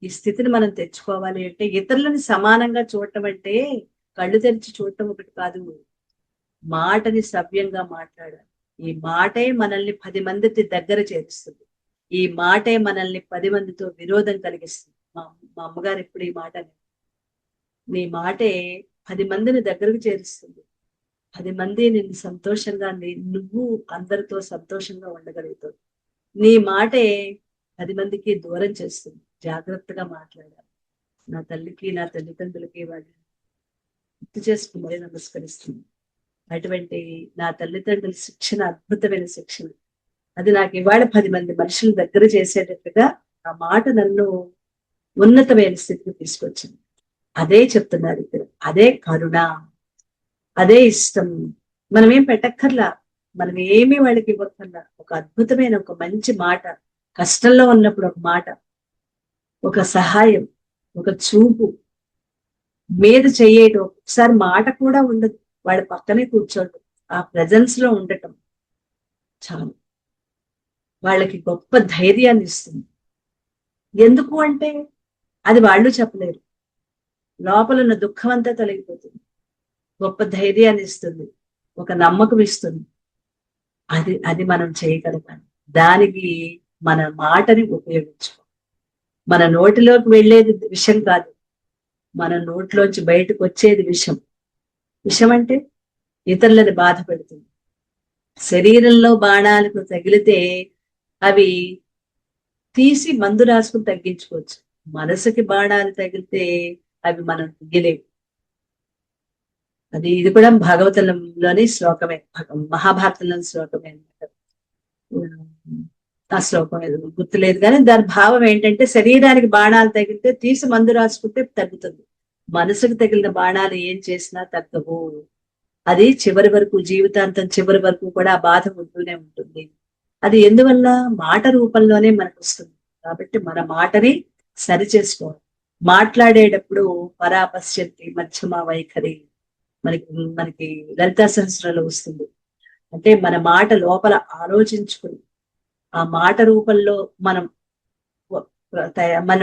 S1: ఈ స్థితిని మనం తెచ్చుకోవాలి అంటే ఇతరులను సమానంగా చూడటం అంటే కళ్ళు తెరిచి చూడటం ఒకటి కాదు, మాటని సవ్యంగా మాట్లాడాలి. ఈ మాటే మనల్ని 10 మందికి దగ్గర చేరుస్తుంది. ఈ మాటే మనల్ని 10 మందితో విరోధం కలిగిస్తుంది. మా అమ్మగారు ఎప్పుడు ఈ మాట అనేది, నీ మాటే 10 మందిని దగ్గరకు చేరుస్తుంది. 10 మంది నిన్ను సంతోషంగా, నువ్వు అందరితో సంతోషంగా ఉండగలుగుతావు. నీ మాటే 10 మందికి దూరం చేస్తుంది. జాగ్రత్తగా మాట్లాడాలి. నా తల్లికి, నా తల్లిదండ్రులకి వాళ్ళు గుర్తు చేసుకుని మరీ నమస్కరిస్తుంది. అటువంటి నా తల్లిదండ్రుల శిక్షణ అద్భుతమైన శిక్షణ. అది నాకు ఇవాళ 10 మంది మనుషుల దగ్గర చేసేటట్టుగా ఆ మాట నన్ను ఉన్నతమైన స్థితికి తీసుకొచ్చింది. అదే చెప్తున్నారు ఇక్కడ. అదే కరుణ, అదే ఇష్టం. మనం ఏం పెట్టక్కర్లా, మనం ఏమీ వాళ్ళకి ఇవ్వక్కర్లా. ఒక అద్భుతమైన ఒక మంచి మాట, కష్టంలో ఉన్నప్పుడు ఒక మాట, ఒక సహాయం, ఒక చూపు, మీద చెయ్యేయటం. ఒకసారి మాట కూడా ఉండదు, వాడి పక్కనే కూర్చోవటం, ఆ ప్రెజెన్స్ లో ఉండటం చాలు వాళ్ళకి గొప్ప ధైర్యాన్ని ఇస్తుంది. ఎందుకు అంటే అది వాళ్ళు చెప్పలేరు. లోపల ఉన్న దుఃఖం అంతా తొలగిపోతుంది. గొప్ప ధైర్యాన్ని ఇస్తుంది, ఒక నమ్మకం ఇస్తుంది. అది అది మనం చేయగలగాలి. దానికి మన మాటని ఉపయోగించుకో. మన నోటిలోకి వెళ్ళేది విషం కాదు, మన నోట్లోంచి బయటకు వచ్చేది విషం. విషం అంటే ఇతరులని బాధ పెడుతుంది. శరీరంలో బాణాలకు తగిలితే అవి తీసి మందు రాసుకుని తగ్గించుకోవచ్చు. మనసుకి బాణాలు తగిలితే అవి మనం తీయలేవు. ఇది కూడా భాగవతంలోని శ్లోకమే, మహాభారతంలోని శ్లోకమే అన్నమాట. ఆ శ్లోకం గుర్తులేదు కానీ దాని భావం ఏంటంటే శరీరానికి బాణాలు తగిలితే తీసి మందు రాసుకుంటే తగ్గుతుంది, మనసుకు తగిలిన బాణాలు ఏం చేసినా తగ్గవు. అది చివరి వరకు, జీవితాంతం చివరి వరకు కూడా ఆ బాధ ఉంటూనే ఉంటుంది. అది ఎందువల్ల? మాట రూపంలోనే మనకు వస్తుంది. కాబట్టి మన మాటని సరి చేసుకోవాలి. మాట్లాడేటప్పుడు పరాపశ్యంతి మధ్యమ వైఖరి మనకి మనకి లలితా సహస్రంలో వస్తుంది. అంటే మన మాట లోపల ఆలోచించుకుని ఆ మాట రూపంలో మనం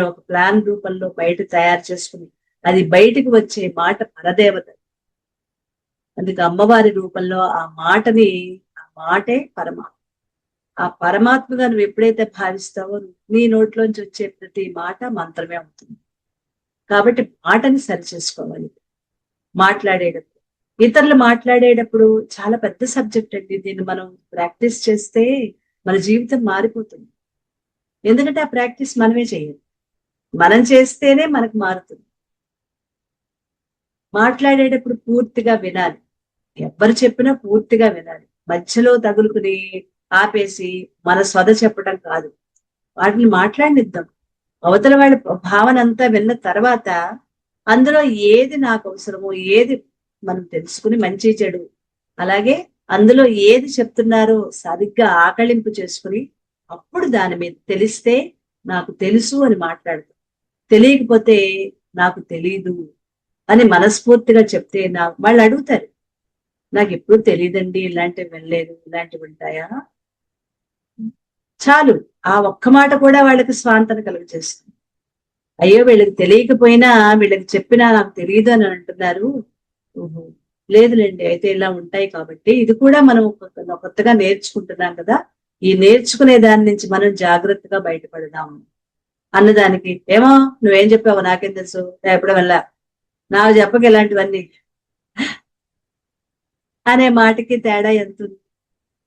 S1: ఒక ప్లాన్ రూపంలో బయట తయారు చేసుకుని అది బయటకు వచ్చే మాట పరదేవత. అందుకే అమ్మవారి రూపంలో ఆ మాటే పరమాత్మ. ఆ పరమాత్మగా నువ్వు ఎప్పుడైతే భావిస్తావో నీ నోట్లోంచి వచ్చే ప్రతి మాట మంత్రమే అవుతుంది. కాబట్టి మాటని సరి చేసుకోవాలి. మాట్లాడేటప్పుడు, ఇతరులు మాట్లాడేటప్పుడు చాలా పెద్ద సబ్జెక్ట్ అండి. దీన్ని మనం ప్రాక్టీస్ చేస్తే మన జీవితం మారిపోతుంది. ఎందుకంటే ఆ ప్రాక్టీస్ మనమే చేయాలి. మనం చేస్తేనే మనకు మారుతుంది. మాట్లాడేటప్పుడు పూర్తిగా వినాలి. ఎవ్వరు చెప్పినా పూర్తిగా వినాలి. మధ్యలో తగులుకుని ఆపేసి మన సొద చెప్పడం కాదు. వాటిని మాట్లాడినిద్దాం. అవతల వాళ్ళ భావన అంతా విన్న తర్వాత అందులో ఏది నాకు అవసరమో, ఏది మనం తెలుసుకుని మంచి చెడు, అలాగే అందులో ఏది చెప్తున్నారో సరిగ్గా ఆకళింపు చేసుకుని అప్పుడు దాని మీద తెలిస్తే నాకు తెలుసు అని మాట్లాడతాం. తెలియకపోతే నాకు తెలీదు అని మనస్ఫూర్తిగా చెప్తే వాళ్ళు అడుగుతారు, నాకు ఎప్పుడు తెలియదండి, ఇలాంటివి వెళ్ళలేదు, ఇలాంటివి ఉంటాయా? చాలు. ఆ ఒక్క మాట కూడా వాళ్ళకి స్వాంతన కలుగజేస్తుంది. అయ్యో వీళ్ళకి తెలియకపోయినా వీళ్ళకి చెప్పినా నాకు తెలియదు అని అంటున్నారు. ఓహో, లేదులేండి, అయితే ఇలా ఉంటాయి కాబట్టి ఇది కూడా మనం కొత్తగా నేర్చుకుంటున్నాం కదా, ఈ నేర్చుకునే దాని నుంచి మనం జాగ్రత్తగా బయటపడదాం అన్నదానికి, ఏమో నువ్వేం చెప్పావు నాకేం తెలుసు, ఎప్పుడు వెళ్ళా, నాకు చెప్పక ఇలాంటివన్నీ అనే మాటకి తేడా ఎంత ఉంది?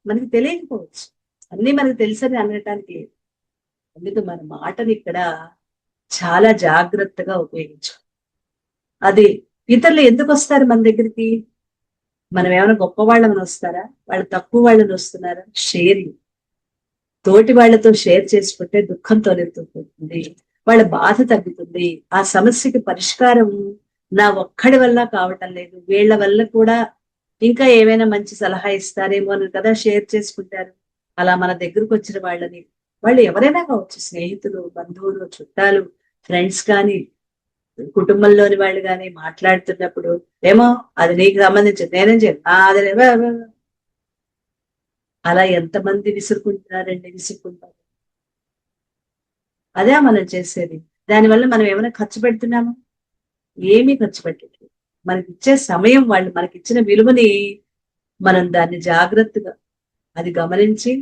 S1: మనకి తెలియకపోవచ్చు, అన్ని మనకు తెలుసని అనటానికి లేదు. అందుకు మన మాటని ఇక్కడ చాలా జాగ్రత్తగా ఉపయోగించు. అది ఇతరులు ఎందుకు వస్తారు మన దగ్గరికి? మనం ఏమైనా గొప్ప వాళ్ళని వస్తారా? వాళ్ళు తక్కువ వాళ్ళని వస్తున్నారా? షేరింగ్, తోటి వాళ్ళతో షేర్ చేసుకుంటే దుఃఖం తొలగిపోతుంది, వాళ్ళ బాధ తగ్గుతుంది. ఆ సమస్యకి పరిష్కారం నా ఒక్కడి వల్ల కావటం లేదు, వీళ్ళ వల్ల కూడా ఇంకా ఏమైనా మంచి సలహా ఇస్తారేమో అని కదా షేర్ చేసుకుంటారు. అలా మన దగ్గరకు వచ్చిన వాళ్ళని, వాళ్ళు ఎవరైనా కావచ్చు, స్నేహితులు, బంధువులు, చుట్టాలు, ఫ్రెండ్స్ కానీ, కుటుంబంలోని వాళ్ళు కానీ మాట్లాడుతున్నప్పుడు, ఏమో అది నీకు సంబంధించింది, నేనేం చేయను, అది అలా ఎంతమంది విసురుకుంటారు. అదే మనం చేసేది. దానివల్ల మనం ఏమైనా ఖర్చు పెడుతున్నామా? ఏమీ ఖర్చు పెట్టట్లేదు. మనకి ఇచ్చే సమయం, వాళ్ళు మనకి ఇచ్చిన విలువని మనం దాన్ని జాగ్రత్తగా అది గమనించి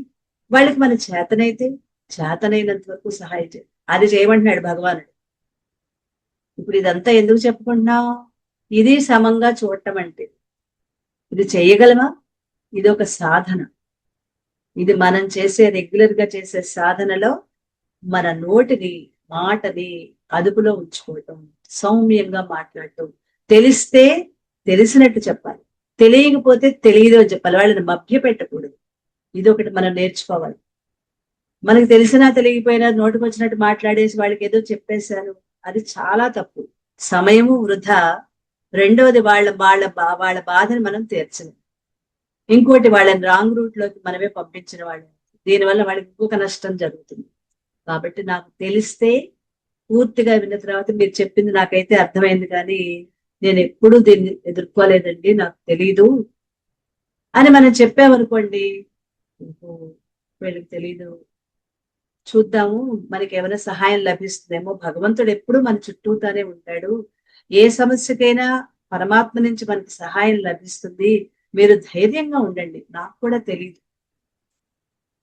S1: వాళ్ళకి మన చేతనైనంత వరకు సహాయం చేయాలి. అది చేయమంటున్నాడు భగవానుడు. ఇప్పుడు ఇదంతా ఎందుకు చెప్పుకుంటున్నాం? ఇది సమంగా చూడటం అంటే ఇది చేయగలమా? ఇది ఒక సాధన. ఇది మనం చేసే రెగ్యులర్ గా చేసే సాధనలో మన నోటిని, మాటని అదుపులో ఉంచుకోవటం, సౌమ్యంగా మాట్లాడటం, తెలిస్తే తెలిసినట్టు చెప్పాలి, తెలియకపోతే తెలియదు అని చెప్పాలి. వాళ్ళని మభ్య పెట్టకూడదు. ఇది ఒకటి మనం నేర్చుకోవాలి. మనకు తెలిసినా తెలియకపోయినా నోటికి వచ్చినట్టు మాట్లాడేసి వాళ్ళకి ఏదో చెప్పేశారు, అది చాలా తప్పు. సమయము వృధా. రెండవది వాళ్ళ బాధని మనం తీర్చలేం. ఇంకోటి వాళ్ళని రాంగ్ రూట్ లోకి మనమే పంపించిన వాళ్ళు, దీనివల్ల వాళ్ళకి ఇంకొక నష్టం జరుగుతుంది. కాబట్టి నాకు తెలిస్తే పూర్తిగా విన్న తర్వాత మీరు చెప్పింది నాకైతే అర్థమైంది, కానీ నేను ఎప్పుడూ దీన్ని ఎదుర్కోలేదండి, నాకు తెలీదు అని మనం చెప్పామనుకోండి, వీళ్ళకి తెలీదు, చూద్దాము మనకి ఏమైనా సహాయం లభిస్తుందేమో, భగవంతుడు ఎప్పుడు మన చుట్టూతానే ఉంటాడు, ఏ సమస్యకైనా పరమాత్మ నుంచి మనకి సహాయం లభిస్తుంది, మీరు ధైర్యంగా ఉండండి, నాకు కూడా తెలియదు,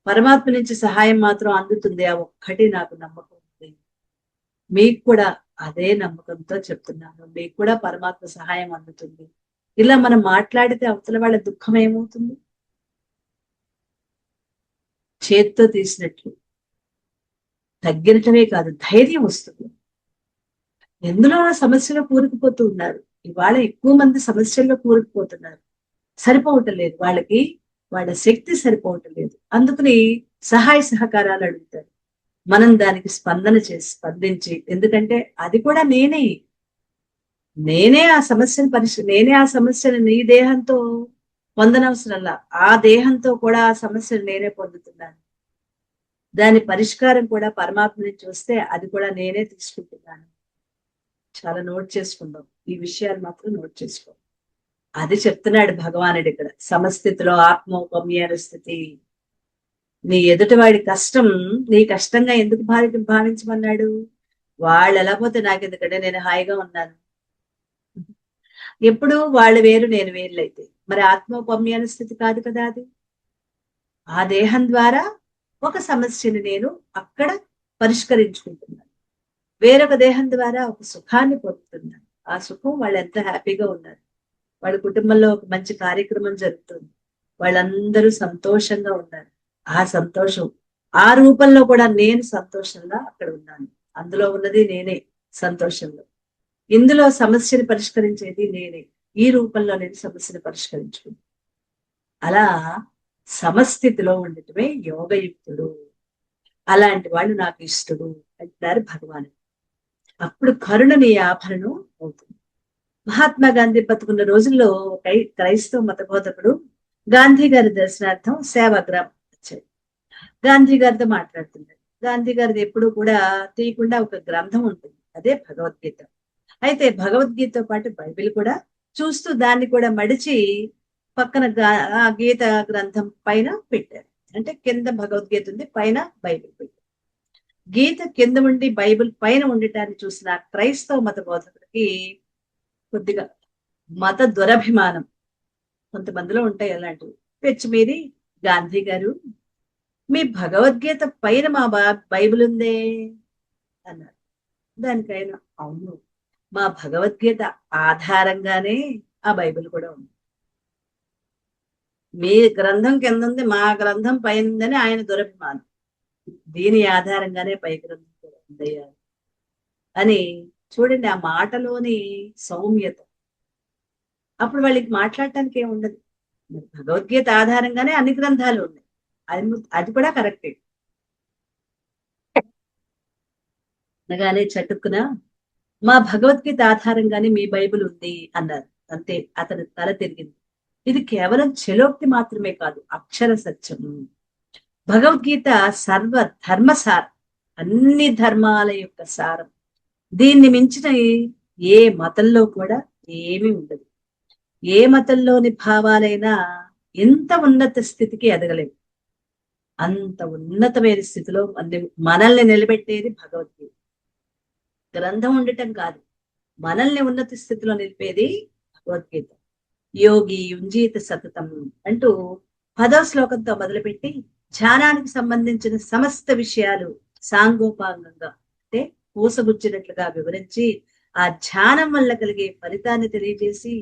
S1: పరమాత్మ నుంచి సహాయం మాత్రం అందుతుంది, ఆ ఒక్కటి నాకు నమ్మకం ఉంది. మీకు కూడా అదే నమ్మకంతో చెప్తున్నాను, మీకు కూడా పరమాత్మ సహాయం అందుతుంది. ఇలా మనం మాట్లాడితే అవతల వాళ్ళ దుఃఖం ఏమవుతుంది? చేత్తో తీసినట్లు తగ్గినటమే కాదు, ధైర్యం వస్తుంది. ఎందులో సమస్యలో కూరుకుపోతూ ఉన్నారు, ఇవాళ ఎక్కువ మంది సమస్యల్లో కూరుకుపోతున్నారు, సరిపోవటం లేదు వాళ్ళకి, వాళ్ళ శక్తి సరిపోవటం లేదు, అందుకని సహాయ సహకారాలు అడుగుతారు. మనం దానికి స్పందించి, ఎందుకంటే అది కూడా నేనే ఆ సమస్యను నీ దేహంతో పొందనవసరంలా, ఆ దేహంతో కూడా ఆ సమస్యను నేనే పొందుతున్నాను, దాని పరిష్కారం కూడా పరమాత్మ నుంచి వస్తే అది కూడా నేనే తీసుకుంటున్నాను. చాలా నోట్ చేసుకుందాం, ఈ విషయాలు మాత్రం నోట్ చేసుకో. అది చెప్తున్నాడు భగవానుడు ఇక్కడ, సమస్థితిలో ఆత్మౌపమ్యాన స్థితి. నీ ఎదుటివాడి కష్టం నీ కష్టంగా ఎందుకు భావించమన్నాడు? వాళ్ళు ఎలా పోతే నాకెందుకంటే నేను హాయిగా ఉన్నాను. ఎప్పుడు వాళ్ళు వేరు నేను వేర్లైతే మరి ఆత్మౌపమ్యాన స్థితి కాదు కదా అది. ఆ దేహం ద్వారా ఒక సమస్యని నేను అక్కడ పరిష్కరించుకుంటున్నాను, వేరొక దేహం ద్వారా ఒక సుఖాన్ని పొందుతున్నాను. ఆ సుఖం వాళ్ళు ఎంత హ్యాపీగా ఉన్నారు, వాళ్ళ కుటుంబంలో ఒక మంచి కార్యక్రమం జరుగుతుంది, వాళ్ళందరూ సంతోషంగా ఉన్నారు. ఆ సంతోషం, ఆ రూపంలో కూడా నేను సంతోషంగా అక్కడ ఉన్నాను, అందులో ఉన్నది నేనే సంతోషంలో. ఇందులో సమస్యను పరిష్కరించేది నేనే. ఈ రూపంలో నేను సమస్యను పరిష్కరించుకుంటాను. అలా సమస్థితిలో ఉండటమే యోగయుక్తుడు. అలాంటి వాళ్ళు నాకు ఇష్టడు అంటారు భగవాను. అప్పుడు కరుణ నీ ఆభరణం అవుతుంది. మహాత్మా గాంధీ బతుకున్న రోజుల్లో క్రైస్తవ మత బోధకుడు గాంధీ గారి దర్శనార్థం సేవాగ్రామం వచ్చాడు. గాంధీ గారితో మాట్లాడుతున్నాడు. గాంధీ గారిది ఎప్పుడు కూడా తీయకుండా ఒక గ్రంథం ఉంటుంది, అదే భగవద్గీత. అయితే భగవద్గీతతో పాటు బైబిల్ కూడా చూస్తూ దాన్ని కూడా మడిచి పక్కన ఆ గీత గ్రంథం పైన పెట్టారు. అంటే కింద భగవద్గీత ఉంది, పైన బైబిల్ పెట్టారు. గీత కింద ఉండి బైబిల్ పైన ఉండటాన్ని చూసిన క్రైస్తవ మత బోధకుడికి కొద్దిగా మత దురభిమానం కొంతమందిలో ఉంటాయి అలాంటివి. పెచ్చిమీరి గాంధీ గారు, మీ భగవద్గీత పైన మా బైబిల్ ఉందే అన్నారు. దానికైనా అవును, మా భగవద్గీత ఆధారంగానే ఆ బైబిల్ కూడా ఉంది. మీ గ్రంథం కింద ఉంది, మా గ్రంథం పైన ఉందని ఆయన దురభిమానం. దీని ఆధారంగానే పై గ్రంథం కూడా ఉందయ్యా అని. చూడండి ఆ మాటలోని సౌమ్యత. అప్పుడు వాళ్ళకి మాట్లాడటానికి ఏముండదు. భగవద్గీత ఆధారంగానే అన్ని గ్రంథాలు ఉన్నాయి, అది కూడా కరెక్టే. అనగానే చటుక్కున మా భగవద్గీత ఆధారంగానే మీ బైబిల్ ఉంది అన్నారు. అంతే, అతని తల తిరిగింది. ఇది కేవలం చెలోక్తి మాత్రమే కాదు, అక్షర సత్యం. భగవద్గీత సర్వ ధర్మసారం, అన్ని ధర్మాల యొక్క సారం. దీన్ని మించిన ఏ మతంలో కూడా ఏమీ ఉండదు. ఏ మతంలోని భావాలైనా ఎంత ఉన్నత స్థితికి ఎదగలేము. అంత ఉన్నతమైన స్థితిలో మనల్ని నిలబెట్టేది భగవద్గీత. గ్రంథం ఉండటం కాదు, మనల్ని ఉన్నత స్థితిలో నిలిపేది భగవద్గీత. యోగి యుంజీత సతతం అంటూ 10వ శ్లోకంతో మొదలుపెట్టి ధ్యానానికి సంబంధించిన సమస్త విషయాలు సాంగోపాంగంగా అంటే పూసగుచ్చినట్లుగా వివరించి ఆ ధ్యానం వల్ల కలిగే ఫలితాన్ని తెలియజేసి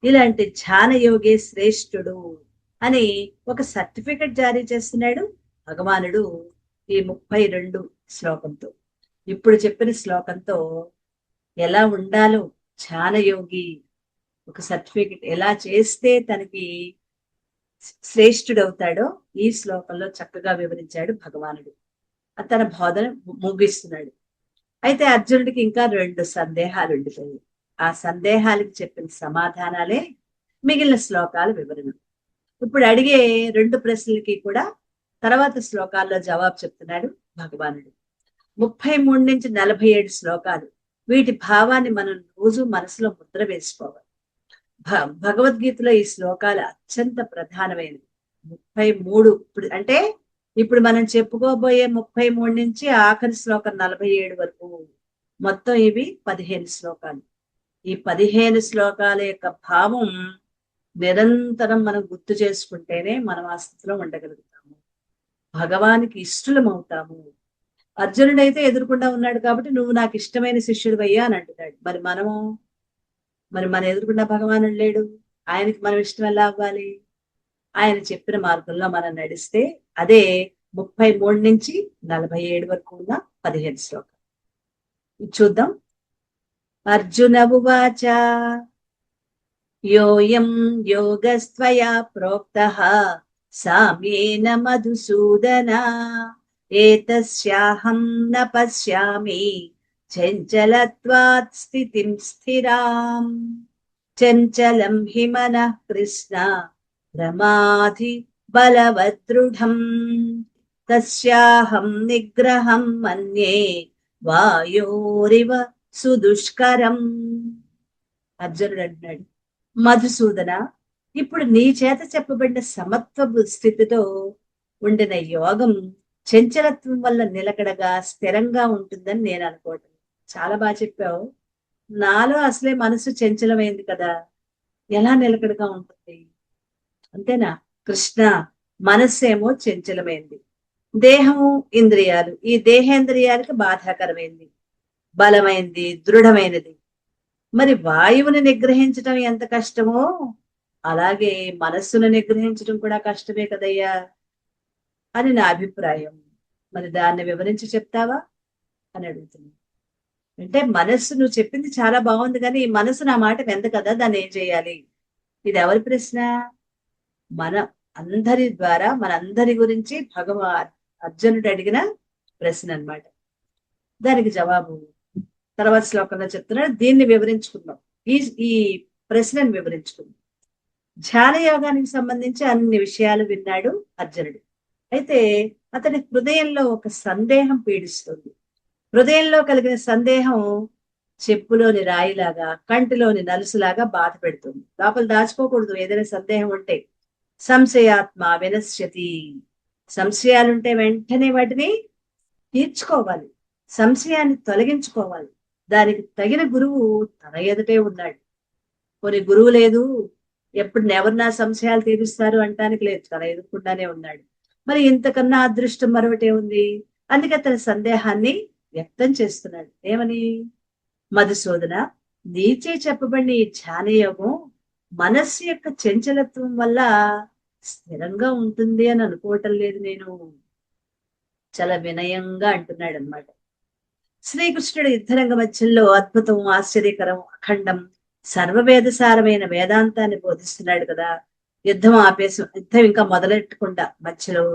S1: ఇలాంటి ధ్యాన యోగే శ్రేష్ఠుడు అని ఒక సర్టిఫికెట్ జారీ చేస్తున్నాడు భగవానుడు ఈ 32 శ్లోకంతో. ఇప్పుడు చెప్పిన శ్లోకంతో ఎలా ఉండాలో ధ్యాన యోగి ఒక సర్టిఫికెట్ ఎలా చేస్తే తనకి శ్రేష్ఠుడవుతాడో ఈ శ్లోకంలో చక్కగా వివరించాడు భగవానుడు. తన బోధన ముగిస్తున్నాడు. అయితే అర్జునుడికి ఇంకా 2 సందేహాలు ఉండిపోయాయి. ఆ సందేహాలకు చెప్పిన సమాధానాలే మిగిలిన శ్లోకాల వివరణ. ఇప్పుడు అడిగే 2 ప్రశ్నలకి కూడా తర్వాత శ్లోకాల్లో జవాబు చెప్తున్నాడు భగవానుడు. 33 నుంచి 47 శ్లోకాలు. వీటి భావాన్ని మనం రోజు మనసులో ముద్ర వేసుకోవాలి. భగవద్గీతలో ఈ శ్లోకాలు అత్యంత ప్రధానమైనవి. 33 అంటే ఇప్పుడు మనం చెప్పుకోబోయే 33 నుంచి ఆఖరి శ్లోకం 47 వరకు మొత్తం ఇవి 15 శ్లోకాలు. ఈ 15 శ్లోకాల యొక్క భావం నిరంతరం మనం గుర్తు చేసుకుంటేనే మనం ఆ స్థితిలో ఉండగలుగుతాము, భగవానికి ఇష్టలం అవుతాము. అర్జునుడైతే ఎదురుకుండా ఉన్నాడు కాబట్టి నువ్వు నాకు ఇష్టమైన శిష్యుడివయ్యా అని అంటున్నాడు. మరి మన ఎదురుకుండా భగవానుడు లేడు, ఆయనకి మనం ఇష్టం ఎలా అవ్వాలి? ఆయన చెప్పిన మార్గంలో మనం నడిస్తే అదే 33 నుంచి 47 వరకు ఉన్న 15 శ్లోకం. చూద్దాం. అర్జున ఉవాచ యోయం యోగస్త్వయా ప్రోక్తః సామ్యేన మధుసూదన ఏతస్యాహం న పశ్యామి చంచలత్వాత్ స్థితిం స్థిరాం చంచలం హి మనః కృష్ణ రమాధి బలవదృఢం తస్యాహం నిగ్రహం మన్యే వాయోరివ సుదుష్కరం. అర్జునుడు అంటున్నాడు, మధుసూదన, ఇప్పుడు నీ చేత చెప్పబడిన సమత్వ స్థితితో ఉండిన యోగం చంచలత్వం వల్ల నిలకడగా స్థిరంగా ఉంటుందని నేను అనుకోవటం. చాలా బాగా చెప్పావు. నాలో అసలే మనసు చంచలమైంది కదా, ఎలా నిలకడగా ఉంటుంది? అంతేనా కృష్ణ? మనస్సేమో చంచలమైంది, దేహము ఇంద్రియాలు, ఈ దేహేంద్రియాలకు బాధాకరమైంది, బలమైంది, దృఢమైనది. మరి వాయువుని నిగ్రహించడం ఎంత కష్టమో అలాగే మనస్సును నిగ్రహించడం కూడా కష్టమే కదయ్యా అని నా అభిప్రాయం. మరి దాన్ని వివరించి చెప్తావా అని అడుగుతున్నాను. అంటే మనస్సు నువ్వు చెప్పింది చాలా బాగుంది, కానీ ఈ మనసు నా మాట విందు కదా, దాన్ని ఏం చేయాలి? ఇది ఎవరి ప్రశ్న? మన అందరి ద్వారా మనందరి గురించి అర్జునుడు అడిగిన ప్రశ్న అన్నమాట. దానికి జవాబు తర్వాత శ్లోకంలో చెప్తున్నాడు. దీన్ని వివరించుకుందాం. ఈ ఈ ప్రశ్నను వివరించుకుందాం. ధ్యాన యోగానికి సంబంధించి అన్ని విషయాలు విన్నాడు అర్జునుడు. అయితే అతని హృదయంలో ఒక సందేహం పీడిస్తుంది. హృదయంలో కలిగిన సందేహం చెప్పులోని రాయిలాగా, కంటిలోని నలుసులాగా బాధ పెడుతుంది. లోపల దాచుకోకూడదు ఏదైనా సందేహం ఉంటే. సంశయాత్మ వినశ్యతి. సంశయాలుంటే వెంటనే వాటిని తీర్చుకోవాలి, సంశయాన్ని తొలగించుకోవాలి. దానికి తగిన గురువు తన ఎదుటే ఉన్నాడు. కొన్ని గురువు లేదు, ఎప్పుడు ఎవరు నా సంశయాలు తీరుస్తారు అంటానికి లేదు, తన ఎదుర్కొండానే ఉన్నాడు. మరి ఇంతకన్నా అదృష్టం మరొకటే ఉంది. అందుకే తన సందేహాన్ని వ్యక్తం చేస్తున్నాడు. ఏమని? మధుసూదన, నీచే చెప్పబడిన ఈ ధ్యాన యోగం మనస్సు యొక్క చంచలత్వం వల్ల స్థిరంగా ఉంటుంది అని అనుకోవటం లేదు నేను. చాలా వినయంగా అంటున్నాడు అనమాట. శ్రీకృష్ణుడు యుద్ధరంగ మధ్యలో అద్భుతం, ఆశ్చర్యకరం, అఖండం, సర్వవేదసారమైన వేదాంతాన్ని బోధిస్తున్నాడు కదా. యుద్ధం ఇంకా మొదలెట్టకుండా మధ్యలో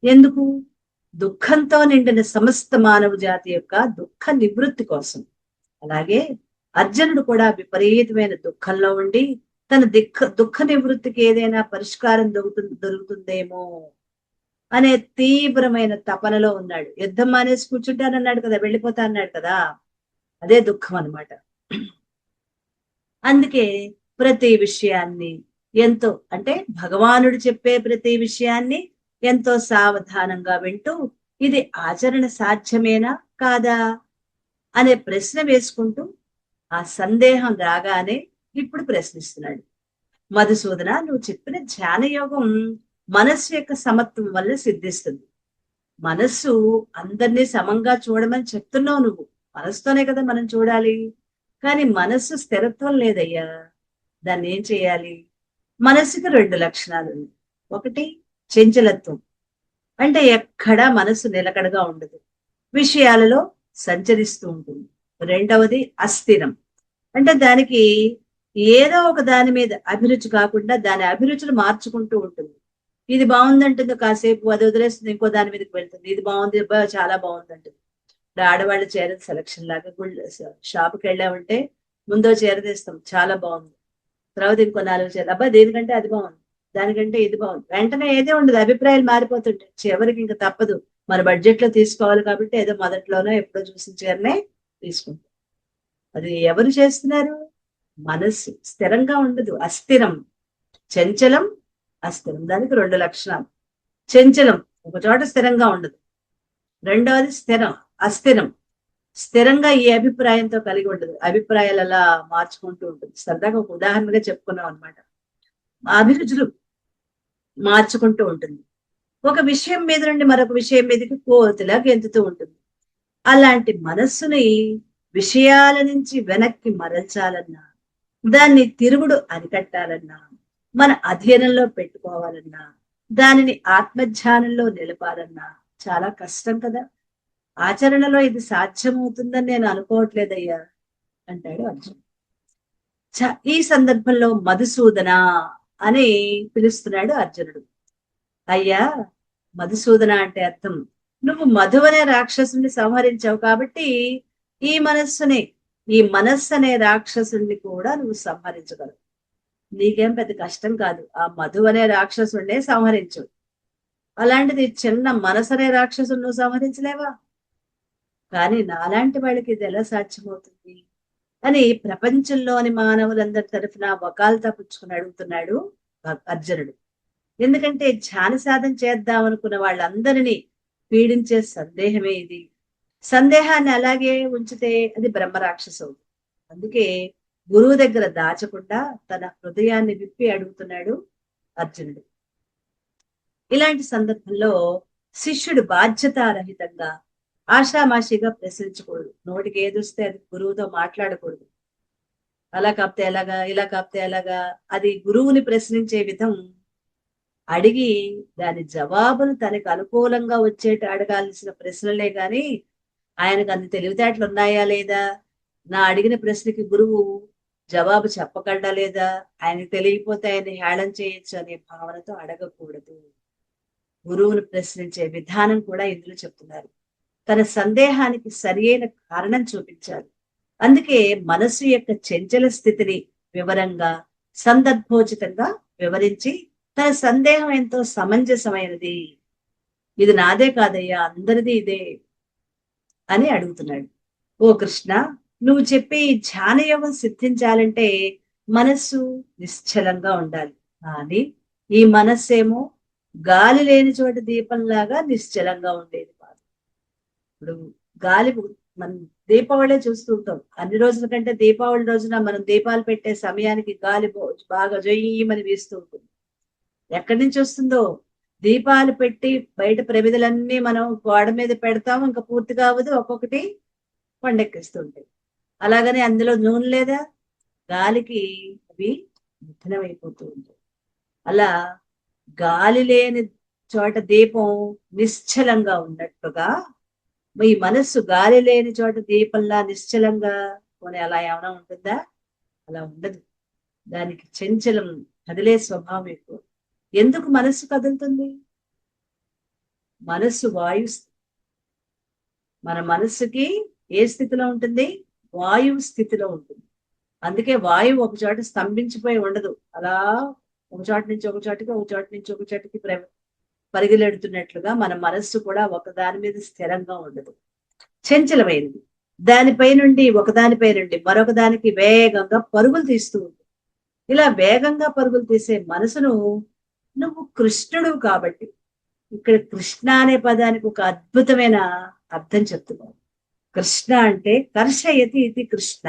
S1: ఎందుకు? దుఃఖంతో నిండిన సమస్త మానవ జాతి యొక్క దుఃఖ నివృత్తి కోసం. అలాగే అర్జునుడు కూడా విపరీతమైన దుఃఖంలో ఉండి తన దుఃఖ నివృత్తికి ఏదైనా పరిష్కారం దొరుకుతుందేమో అనే తీవ్రమైన తపనలో ఉన్నాడు. యుద్ధం మానేసి కూర్చుంటానన్నాడు కదా, వెళ్ళిపోతా అన్నాడు కదా, అదే దుఃఖం అన్నమాట. అందుకే ప్రతి విషయాన్ని ఎంతో, అంటే భగవానుడు చెప్పే ప్రతి విషయాన్ని ఎంతో సావధానంగా వింటూ ఇది ఆచరణ సాధ్యమేనా కాదా అనే ప్రశ్న వేసుకుంటూ ఆ సందేహం రాగానే ఇప్పుడు ప్రశ్నిస్తున్నాడు. మధుసూదన, నువ్వు చెప్పిన ధ్యాన యోగం మనస్సు యొక్క సమత్వం వల్ల సిద్ధిస్తుంది. మనస్సు అందరినీ సమంగా చూడమని చెప్తున్నావు నువ్వు. మనసుతోనే కదా మనం చూడాలి. కానీ మనస్సు స్థిరత్వం లేదయ్యా. దాన్ని ఏం చేయాలి? మనస్సుకి 2 లక్షణాలు ఉన్నాయి. ఒకటి చంచలత్వం, అంటే ఎక్కడా మనస్సు నిలకడగా ఉండదు, విషయాలలో సంచరిస్తూ ఉంటుంది. రెండవది అస్థిరం, అంటే దానికి ఏదో ఒక దాని మీద అభిరుచి కాకుండా దాని అభిరుచులు మార్చుకుంటూ ఉంటుంది. ఇది బాగుందంటుంది కాసేపు, అది వదిలేస్తుంది, ఇంకో దాని మీదకి వెళ్తుంది. ఇది బాగుంది, చాలా బాగుందంటుంది. ఇప్పుడు ఆడవాళ్ళు చీర సెలక్షన్ లాగా షాప్కి వెళ్ళామంటే ముందో చీర తీస్తాం, చాలా బాగుంది. తర్వాత ఇంకో 4 చీరలు, అబ్బా దేనికంటే అది బాగుంది, దానికంటే ఇది బాగుంది. వెంటనే ఏదే ఉండదు, అభిప్రాయాలు మారిపోతుంటాయి. చివరికి ఇంకా తప్పదు, మన బడ్జెట్ లో తీసుకోవాలి కాబట్టి ఏదో మొదట్లోనో ఎప్పుడో చూసిన చీరనే తీసుకుంటాం. అది ఎవరు చేస్తున్నారు? మనస్సు స్థిరంగా ఉండదు, అస్థిరం. చంచలం, అస్థిరం. దానికి 2 లక్షణాలు. చంచలం, ఒక చోట స్థిరంగా ఉండదు. రెండవది స్థిరం, అస్థిరం. స్థిరంగా ఈ అభిప్రాయంతో కలిగి ఉండదు, అభిప్రాయాలు అలా మార్చుకుంటూ ఉంటుంది. సరదాగా ఒక ఉదాహరణగా చెప్పుకున్నాం అనమాట. అభిరుచులు మార్చుకుంటూ ఉంటుంది. ఒక విషయం మీద నుండి మరొక విషయం మీదకి కోతిలా గెంతుతూ ఉంటుంది. అలాంటి మనస్సుని విషయాల నుంచి వెనక్కి మరల్చాలన్నా, దాన్ని తిరుగుడు అరికట్టాలన్నా, మన అధీనంలో పెట్టుకోవాలన్నా, దానిని ఆత్మధ్యానంలో నిలపాలన్నా చాలా కష్టం కదా. ఆచరణలో ఇది సాధ్యమవుతుందని నేను అనుకోవట్లేదయ్యా అంటాడు అర్జున్. ఈ సందర్భంలో మధుసూదన అని పిలుస్తున్నాడు అర్జునుడు. అయ్యా, మధుసూదన అంటే అర్థం, నువ్వు మధు అనే రాక్షసుని సంహరించావు కాబట్టి ఈ మనస్సు అనే రాక్షసుని కూడా నువ్వు సంహరించగలవు. నీకేం పెద్ద కష్టం కాదు, ఆ మధు అనే రాక్షసుడినే సంహరించు. అలాంటిది చిన్న మనసు అనే రాక్షసుని నువ్వు సంహరించలేవా? కానీ నాలాంటి వాళ్ళకి ఇది ఎలా సాధ్యమవుతుంది అని ప్రపంచంలోని మానవులందరి తరఫున వకాల్తా పుచ్చుకుని అడుగుతున్నాడు అర్జునుడు. ఎందుకంటే ధ్యాన సాధన చేద్దాం అనుకున్న వాళ్ళందరినీ పీడించే సందేహమే ఇది. సందేహాన్ని అలాగే ఉంచితే అది బ్రహ్మరాక్షసం. అందుకే గురువు దగ్గర దాచకుండా తన హృదయాన్ని విప్పి అడుగుతున్నాడు అర్జునుడు. ఇలాంటి సందర్భంలో శిష్యుడు బాధ్యతారహితంగా ఆషామాషిగా ప్రశ్నించకూడదు. నోటికి ఏదొస్తే అది గురువుతో మాట్లాడకూడదు. అలా కాపితే ఎలాగా, ఇలా కాపితే ఎలాగా, అది గురువుని ప్రశ్నించే విధం అడిగి దాని జవాబును తనకు అనుకూలంగా వచ్చేట అడగాల్సిన ప్రశ్నలే గాని ఆయనకు అన్ని తెలివితేటలు ఉన్నాయా లేదా, నా అడిగిన ప్రశ్నకి గురువు జవాబు చెప్పగలడా లేదా, ఆయనకు తెలియకపోతే ఆయన హేళన చేయొచ్చు అనే భావనతో అడగకూడదు. గురువును ప్రశ్నించే విధానం కూడా ఇందులో చెప్తున్నారు. తన సందేహానికి సరియైన కారణం చూపించాలి. అందుకే మనసు యొక్క చంచల స్థితిని వివరంగా, సందర్భోచితంగా వివరించి తన సందేహం ఎంతో సమంజసమైనది, ఇది నాదే కాదయ్యా అందరిది ఇదే అని అడుగుతున్నాడు. ఓ కృష్ణ, నువ్వు చెప్పే ఈ ధ్యాన యోగం సిద్ధించాలంటే మనస్సు నిశ్చలంగా ఉండాలి. కానీ ఈ మనస్సేమో గాలి లేని చోట దీపంలాగా నిశ్చలంగా ఉండేది కాదు. ఇప్పుడు గాలి మనం దీపావళి చూస్తూ ఉంటాం. అన్ని రోజుల కంటే దీపావళి రోజున మనం దీపాలు పెట్టే సమయానికి గాలి బాగా జొయ్యమని వీస్తూ ఉంటుంది. ఎక్కడి నుంచి వస్తుందో, దీపాలు పెట్టి బయట ప్రమిదలన్నీ మనం గోడ మీద పెడతాము, ఇంకా పూర్తిగా అవ్వదు, ఒక్కొక్కటి కొండెక్కిస్తుంటాయి. అలాగని అందులో నూనె లేదా, గాలికి అవి విఘ్నమైపోతూ ఉంటాయి. అలా గాలి లేని చోట దీపం నిశ్చలంగా ఉన్నట్టుగా ఈ మనస్సు గాలి లేని చోట దీపంలా నిశ్చలంగా కొని అలా ఏమైనా ఉంటుందా? అలా ఉండదు. దానికి చంచలం, కదిలే స్వభావం ఎక్కువ. ఎందుకు మనస్సు కదులుతుంది? మనస్సు వాయు, మన మనస్సుకి ఏ స్థితిలో ఉంటుంది? వాయువు స్థితిలో ఉంటుంది. అందుకే వాయువు ఒక చోట స్తంభించిపోయి ఉండదు. అలా ఒక చోట నుంచి ఒక చోటికి, ఒక చోట నుంచి ఒక చోటికి పరిగెలెడుతున్నట్లుగా మన మనస్సు కూడా ఒక దాని మీద స్థిరంగా ఉండదు, చంచలమైనది. దానిపై నుండి ఒకదానిపై నుండి మరొక దానికి వేగంగా పరుగులు తీస్తూ ఉంటుంది. ఇలా వేగంగా పరుగులు తీసే మనసును నువ్వు కృష్ణుడు కాబట్టి, ఇక్కడ కృష్ణ అనే పదానికి ఒక అద్భుతమైన అర్థం చెప్తున్నావు. కృష్ణ అంటే కర్షయతి ఇది కృష్ణ,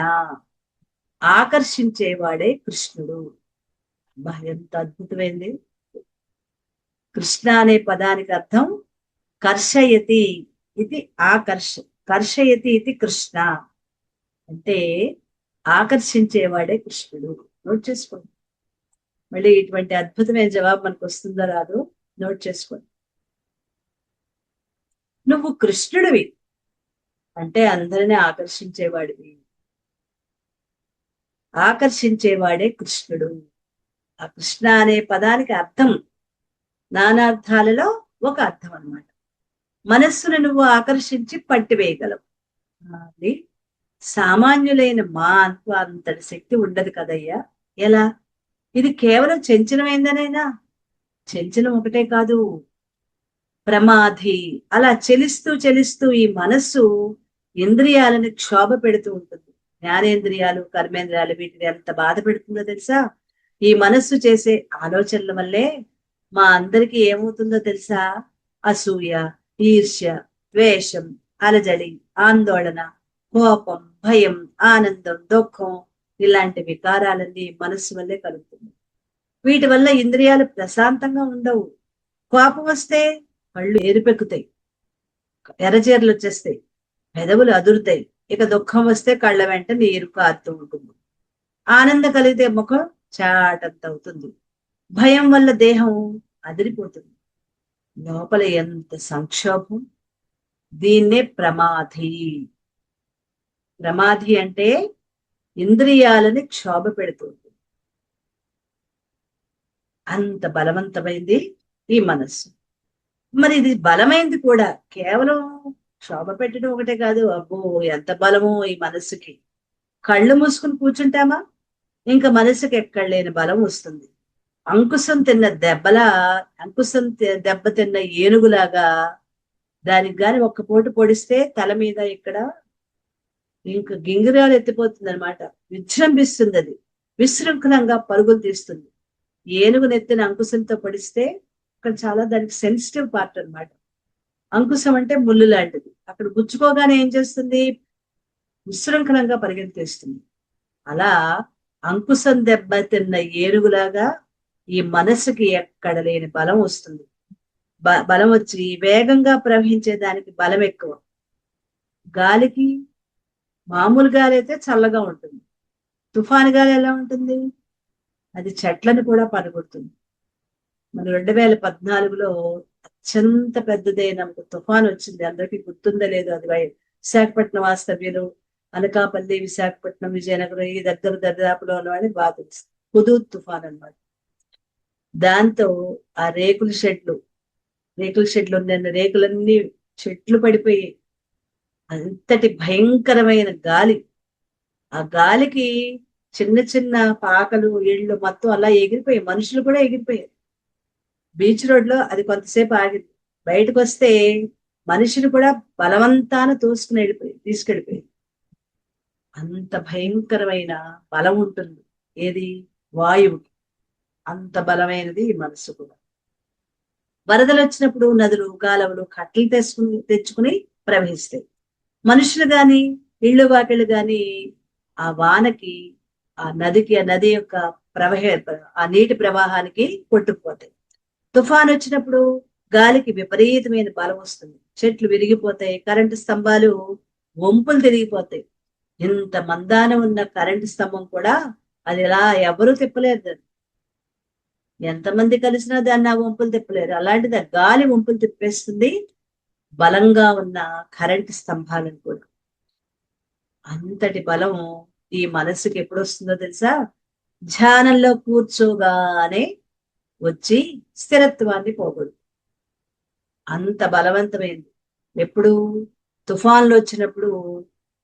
S1: ఆకర్షించేవాడే కృష్ణుడు. ఎంత అద్భుతమైంది! కృష్ణ అనే పదానికి అర్థం కర్షయతి ఇది కర్షయతి ఇది కృష్ణ అంటే ఆకర్షించేవాడే కృష్ణుడు. నోట్ చేసుకోండి. మళ్ళీ ఇటువంటి అద్భుతమైన జవాబు మనకు వస్తుందో రాదో నోట్ చేసుకోండి. నువ్వు కృష్ణుడివి అంటే అందరినీ ఆకర్షించేవాడివి. ఆకర్షించేవాడే కృష్ణుడు. ఆ కృష్ణ అనే పదానికి అర్థం నానార్థాలలో ఒక అర్థం అన్నమాట. మనస్సును నువ్వు ఆకర్షించి పట్టివేయగలవు. అది సామాన్యులైన మా అంతటి శక్తి ఉండదు కదయ్యా. ఎలా? ఇది కేవలం చంచలమైందనైనా? చంచలం ఒకటే కాదు, ప్రమాధి. అలా చెలిస్తూ చెలిస్తూ ఈ మనస్సు ఇంద్రియాలను క్షోభ పెడుతూ ఉంటుంది. జ్ఞానేంద్రియాలు, కర్మేంద్రియాలు వీటిని ఎంత బాధ పెడుతుందో తెలుసా? ఈ మనస్సు చేసే ఆలోచనల వల్లే మా అందరికీ ఏమవుతుందో తెలుసా? అసూయ, ఈర్ష్య, ద్వేషం, అలజడి, ఆందోళన, కోపం, భయం, ఆనందం, దుఃఖం ఇలాంటి వికారాలన్నీ మనస్సు వల్లే కలుగుతుంది. వీటి వల్ల ఇంద్రియాలు ప్రశాంతంగా ఉండవు. కోపం వస్తే కళ్ళు ఎరుపెక్కుతాయి, ఎర్రచీరలు వచ్చేస్తాయి, పెదవులు అదురుతాయి. ఇక దుఃఖం వస్తే కళ్ళ వెంట నీరు కారుతూ ఉంటుంది. ఆనందం కలిగితే ముఖం చాటంత అవుతుంది. భయం వల్ల దేహం అదిరిపోతుంది. లోపల ఎంత సంక్షోభం! దీన్నే ప్రమాధి. ప్రమాధి అంటే ఇంద్రియాలని క్షోభ పెడుతుంది. అంత బలవంతమైంది ఈ మనస్సు. మరి ఇది బలమైంది కూడా. కేవలం క్షోభ పెట్టడం ఒకటే కాదు. అబ్బో ఎంత బలమో ఈ మనస్సుకి! కళ్ళు మూసుకుని కూర్చుంటామా, ఇంకా మనసుకి ఎక్కడ లేని బలం వస్తుంది. అంకుశం దెబ్బ తిన్న ఏనుగులాగా దానికి గాని ఒక్క పోటు పొడిస్తే తల మీద ఇక్కడ ఇంక గింగిరాలు ఎత్తిపోతుంది అనమాట. విజృంభిస్తుంది. అది విశృంఖలంగా పరుగులు తీస్తుంది. ఏనుగు నెత్తిన అంకుశంతో పొడిస్తే అక్కడ చాలా దానికి సెన్సిటివ్ పార్ట్ అనమాట. అంకుశం అంటే ముళ్ళు లాంటిది. అక్కడ గుచ్చుకోగానే ఏం చేస్తుంది? విశృంఖలంగా పరిగెత్తేస్తుంది. అలా అంకుశం దెబ్బ తిన్న ఏనుగులాగా ఈ మనసుకి ఎక్కడ లేని బలం వస్తుంది. బలం వచ్చి వేగంగా ప్రవహించే దానికి బలం ఎక్కువ. గాలికి మామూలు గాలి అయితే చల్లగా ఉంటుంది. తుఫాను గాలి ఎలా ఉంటుంది? అది చెట్లను కూడా పడగొడుతుంది. మన 2014లో అత్యంత పెద్దదైన తుఫాను వచ్చింది. అందరికీ గుర్తుందో లేదో, అది విశాఖపట్నం వాస్తవ్యులు, అనకాపల్లి, విశాఖపట్నం, విజయనగరం ఈ దగ్గర దరిదాపులో ఉన్న వాళ్ళని బాగా తెలుసు. హుదూద్ తుఫాన్ అన్నమాట. దాంతో ఆ రేకుల షెడ్లు ఉన్న రేకులన్నీ చెట్లు పడిపోయి అంతటి భయంకరమైన గాలి. ఆ గాలికి చిన్న చిన్న పాకలు, ఇళ్ళు మొత్తం అలా ఎగిరిపోయాయి. మనుషులు కూడా ఎగిరిపోయారు. బీచ్ రోడ్ లో అది కొంతసేపు ఆగింది. బయటకు వస్తే మనుషులు కూడా బలవంతాన తీసుకెళ్ళిపోయింది. అంత భయంకరమైన బలం ఉంటుంది ఏది, వాయువు. అంత బలమైనది ఈ మనసు కూడా. వరదలు వచ్చినప్పుడు నదులు, కాలువలు కట్టలు తెచ్చుకుని ప్రవహిస్తాయి. మనుషులు గాని, ఇళ్ళు వాకిళ్ళు గాని ఆ వానకి, ఆ నది యొక్క ప్రవహ ఆ నీటి ప్రవాహానికి కొట్టుకుపోతాయి. తుఫాన్ వచ్చినప్పుడు గాలికి విపరీతమైన బలం వస్తుంది. చెట్లు విరిగిపోతాయి, కరెంటు స్తంభాలు వంపులు తిరిగిపోతాయి. ఇంత మందాన ఉన్న కరెంటు స్తంభం కూడా అది ఎలా ఎవరూ తిప్పలేరు దాన్ని. ఎంతమంది కలిసినా దాన్ని ఆ వంపులు తిప్పలేరు. అలాంటిది ఆ గాలి వంపులు తిప్పేస్తుంది బలంగా ఉన్న కరెంటు స్తంభాలను కూడా. అంతటి బలం ఈ మనస్సుకి ఎప్పుడు వస్తుందో తెలుసా? ధ్యానంలో కూర్చోగానే వచ్చి స్థిరత్వాన్ని పోగొడు. అంత బలవంతమైంది. ఎప్పుడు తుఫాన్లు వచ్చినప్పుడు,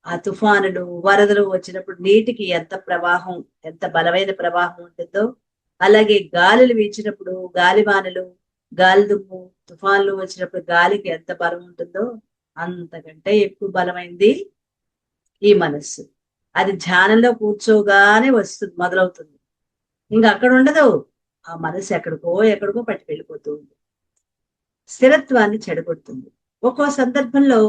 S1: ఆ తుఫానులు, వరదలు వచ్చినప్పుడు నీటికి ఎంత ప్రవాహం, ఎంత బలమైన ప్రవాహం ఉంటుందో, అలాగే గాలులు వీచినప్పుడు, గాలివానలు, గాలి దుమ్ము, తుఫాన్లు వచ్చినప్పుడు గాలికి ఎంత బలం ఉంటుందో అంతకంటే ఎక్కువ బలమైంది ఈ మనస్సు. అది ధ్యానంలో కూర్చోగానే మొదలవుతుంది. ఇంకా అక్కడ ఉండదు. ఆ మనసు ఎక్కడికో పట్టి వెళ్ళిపోతూ ఉంది. స్థిరత్వాన్ని చెడగొడుతుంది. ఒక్కో సందర్భంలో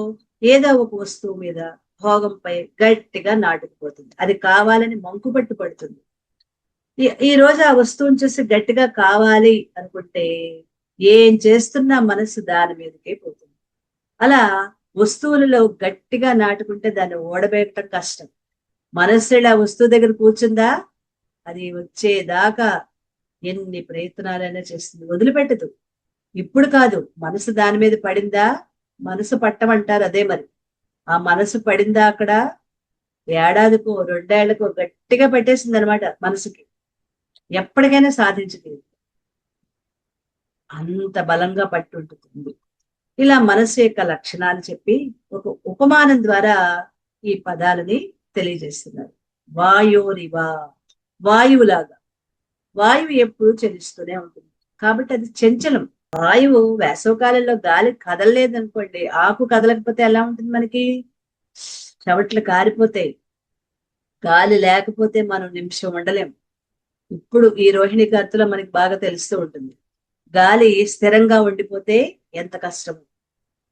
S1: ఏదో ఒక వస్తువు మీద, భోగంపై గట్టిగా నాటుకుపోతుంది. అది కావాలని మంకుపట్టు పడుతుంది. ఈ రోజు ఆ వస్తువుని చూసి గట్టిగా కావాలి అనుకుంటే ఏం చేస్తున్నా మనసు దాని మీదకే పోతుంది. అలా వస్తువులలో గట్టిగా నాటుకుంటే దాన్ని ఓడబెట్టడం కష్టం. మనస్సు ఆ వస్తువు దగ్గర కూర్చుందా, అది వచ్చేదాకా ఎన్ని ప్రయత్నాలైనా చేస్తుంది, వదిలిపెట్టదు. ఇప్పుడు కాదు, మనసు దాని మీద పడిందా, మనసు పట్టమంటారు అదే మరి. ఆ మనసు పడిందా అక్కడ ఏడాదికో 2 ఏళ్లకో గట్టిగా పెట్టేసింది అనమాట మనసుకి. ఎప్పటికైనా సాధించగలదు, అంత బలంగా పట్టి ఉంటుంది. ఇలా మనసు యొక్క లక్షణాలు చెప్పి ఒక ఉపమానం ద్వారా ఈ పదాలని తెలియజేస్తున్నారు. వాయోరివా, వాయువులాగా. వాయువు ఎప్పుడు చలిస్తూనే ఉంటుంది కాబట్టి అది చంచలం. వాయువు వేసవకాలంలో గాలి కదలలేదనుకోండి, ఆకు కదలకపోతే ఎలా ఉంటుంది మనకి? చెవట్లు కారిపోతాయి. గాలి లేకపోతే మనం నిమిషం ఉండలేం. ఇప్పుడు ఈ రోహిణి కార్తెలో మనకి బాగా తెలుస్తూ ఉంటుంది. గాలి స్థిరంగా ఉండిపోతే ఎంత కష్టం.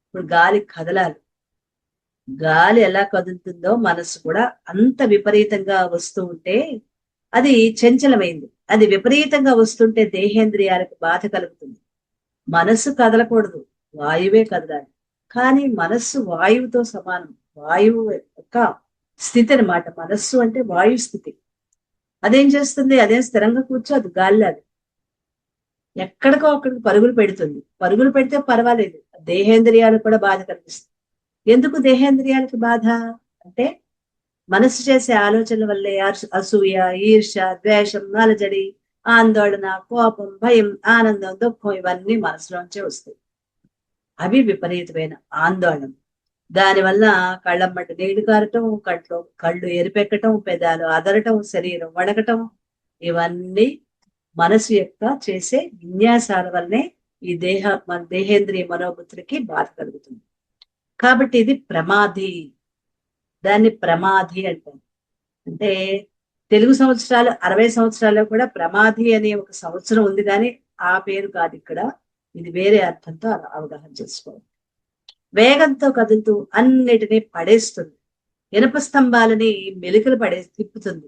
S1: ఇప్పుడు గాలి కదలాలి. గాలి ఎలా కదులుతుందో మనసు కూడా అంత విపరీతంగా వస్తూ ఉంటే అది చంచలమైంది. అది విపరీతంగా వస్తుంటే దేహేంద్రియాలకు బాధ కలుగుతుంది. మనస్సు కదలకూడదు, వాయువే కదలాలి. కానీ మనస్సు వాయువుతో సమానం. వాయువు యొక్క స్థితి అనమాట మనస్సు అంటే. వాయు స్థితి. అదేం చేస్తుంది? అదేం స్థిరంగా కూర్చోదు, గాలి అది ఎక్కడికో అక్కడికి పరుగులు పెడుతుంది. పరుగులు పెడితే పర్వాలేదు, దేహేంద్రియాలకు కూడా బాధ కలిగిస్తుంది. ఎందుకు దేహేంద్రియాలకు బాధ అంటే, మనసు చేసే ఆలోచనల వల్లే అసూయ, ఈర్ష, ద్వేషం, అలజడి, ఆందోళన, కోపం, భయం, ఆనందం, దుఃఖం ఇవన్నీ మనసులోంచే వస్తాయి. అవి విపరీతమైన ఆందోళన. దానివల్ల కళ్ళమ్మట నీళ్లు కారటం, కళ్ళు ఎరిపెక్కటం, పెదాలు అదరటం, శరీరం వణకటం, ఇవన్నీ మనసు యొక్క చేసే విన్యాసాల వల్లనే ఈ దేహేంద్రియ మనోబుద్ధులకి బాధ కలుగుతుంది. కాబట్టి ఇది ప్రమాది. దాన్ని ప్రమాది అంటారు. అంటే తెలుగు సంవత్సరాలు 60 సంవత్సరాల్లో కూడా ప్రమాది అనే ఒక సంవత్సరం ఉంది, కానీ ఆ పేరు కాదు ఇక్కడ. ఇది వేరే అర్థంతో అవగాహన చేసుకోవాలి. వేగంతో కదులుతూ అన్నిటినీ పడేస్తుంది. ఇనప స్తంభాలని మెలికలు తిప్పుతుంది.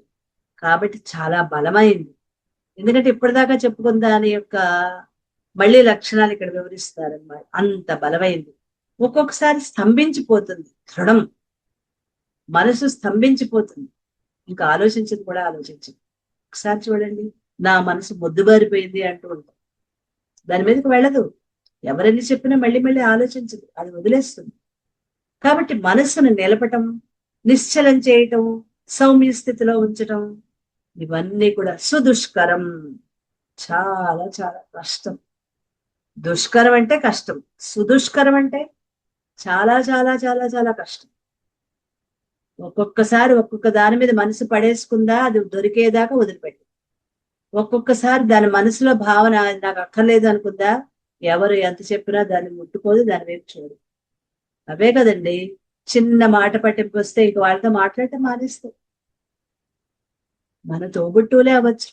S1: కాబట్టి చాలా బలమైంది. ఎందుకంటే ఇప్పటిదాకా చెప్పుకున్న దాని యొక్క మళ్ళీ లక్షణాలు ఇక్కడ వివరిస్తారన్నమాట. అంత బలమైంది. ఒక్కొక్కసారి స్తంభించిపోతుంది. దృఢం. మనసు స్తంభించిపోతుంది. ఇంకా ఆలోచించింది కూడా ఆలోచించింది. ఒకసారి చూడండి, నా మనసు మొద్దుబారిపోయింది అంటూ ఉంటాం. దాని మీదకి వెళ్ళదు. ఎవరని చెప్పినా మళ్ళీ మళ్ళీ ఆలోచించదు, అది వదిలేస్తుంది. కాబట్టి మనస్సును నిలపటం, నిశ్చలం చేయటం, సౌమ్య స్థితిలో ఉంచటం, ఇవన్నీ కూడా సుదుష్కరం. చాలా చాలా కష్టం. దుష్కరం అంటే కష్టం, సుదుష్కరం అంటే చాలా చాలా చాలా చాలా కష్టం. ఒక్కొక్కసారి ఒక్కొక్క దాని మీద మనసు పడేసుకుందా, అది దొరికేదాకా వదిలిపెట్టు. ఒక్కొక్కసారి దాని మనసులో భావన నాకు అక్కర్లేదు అనుకుందా, ఎవరు ఎంత చెప్పినా దాన్ని ముట్టుకోదు, దాని వైపు చూడు. అవే కదండి, చిన్న మాట పట్టింపు వస్తే ఇంక వాళ్ళతో మాట్లాడటం మానేస్తాం. మన తోబుట్టువులే అవ్వచ్చు,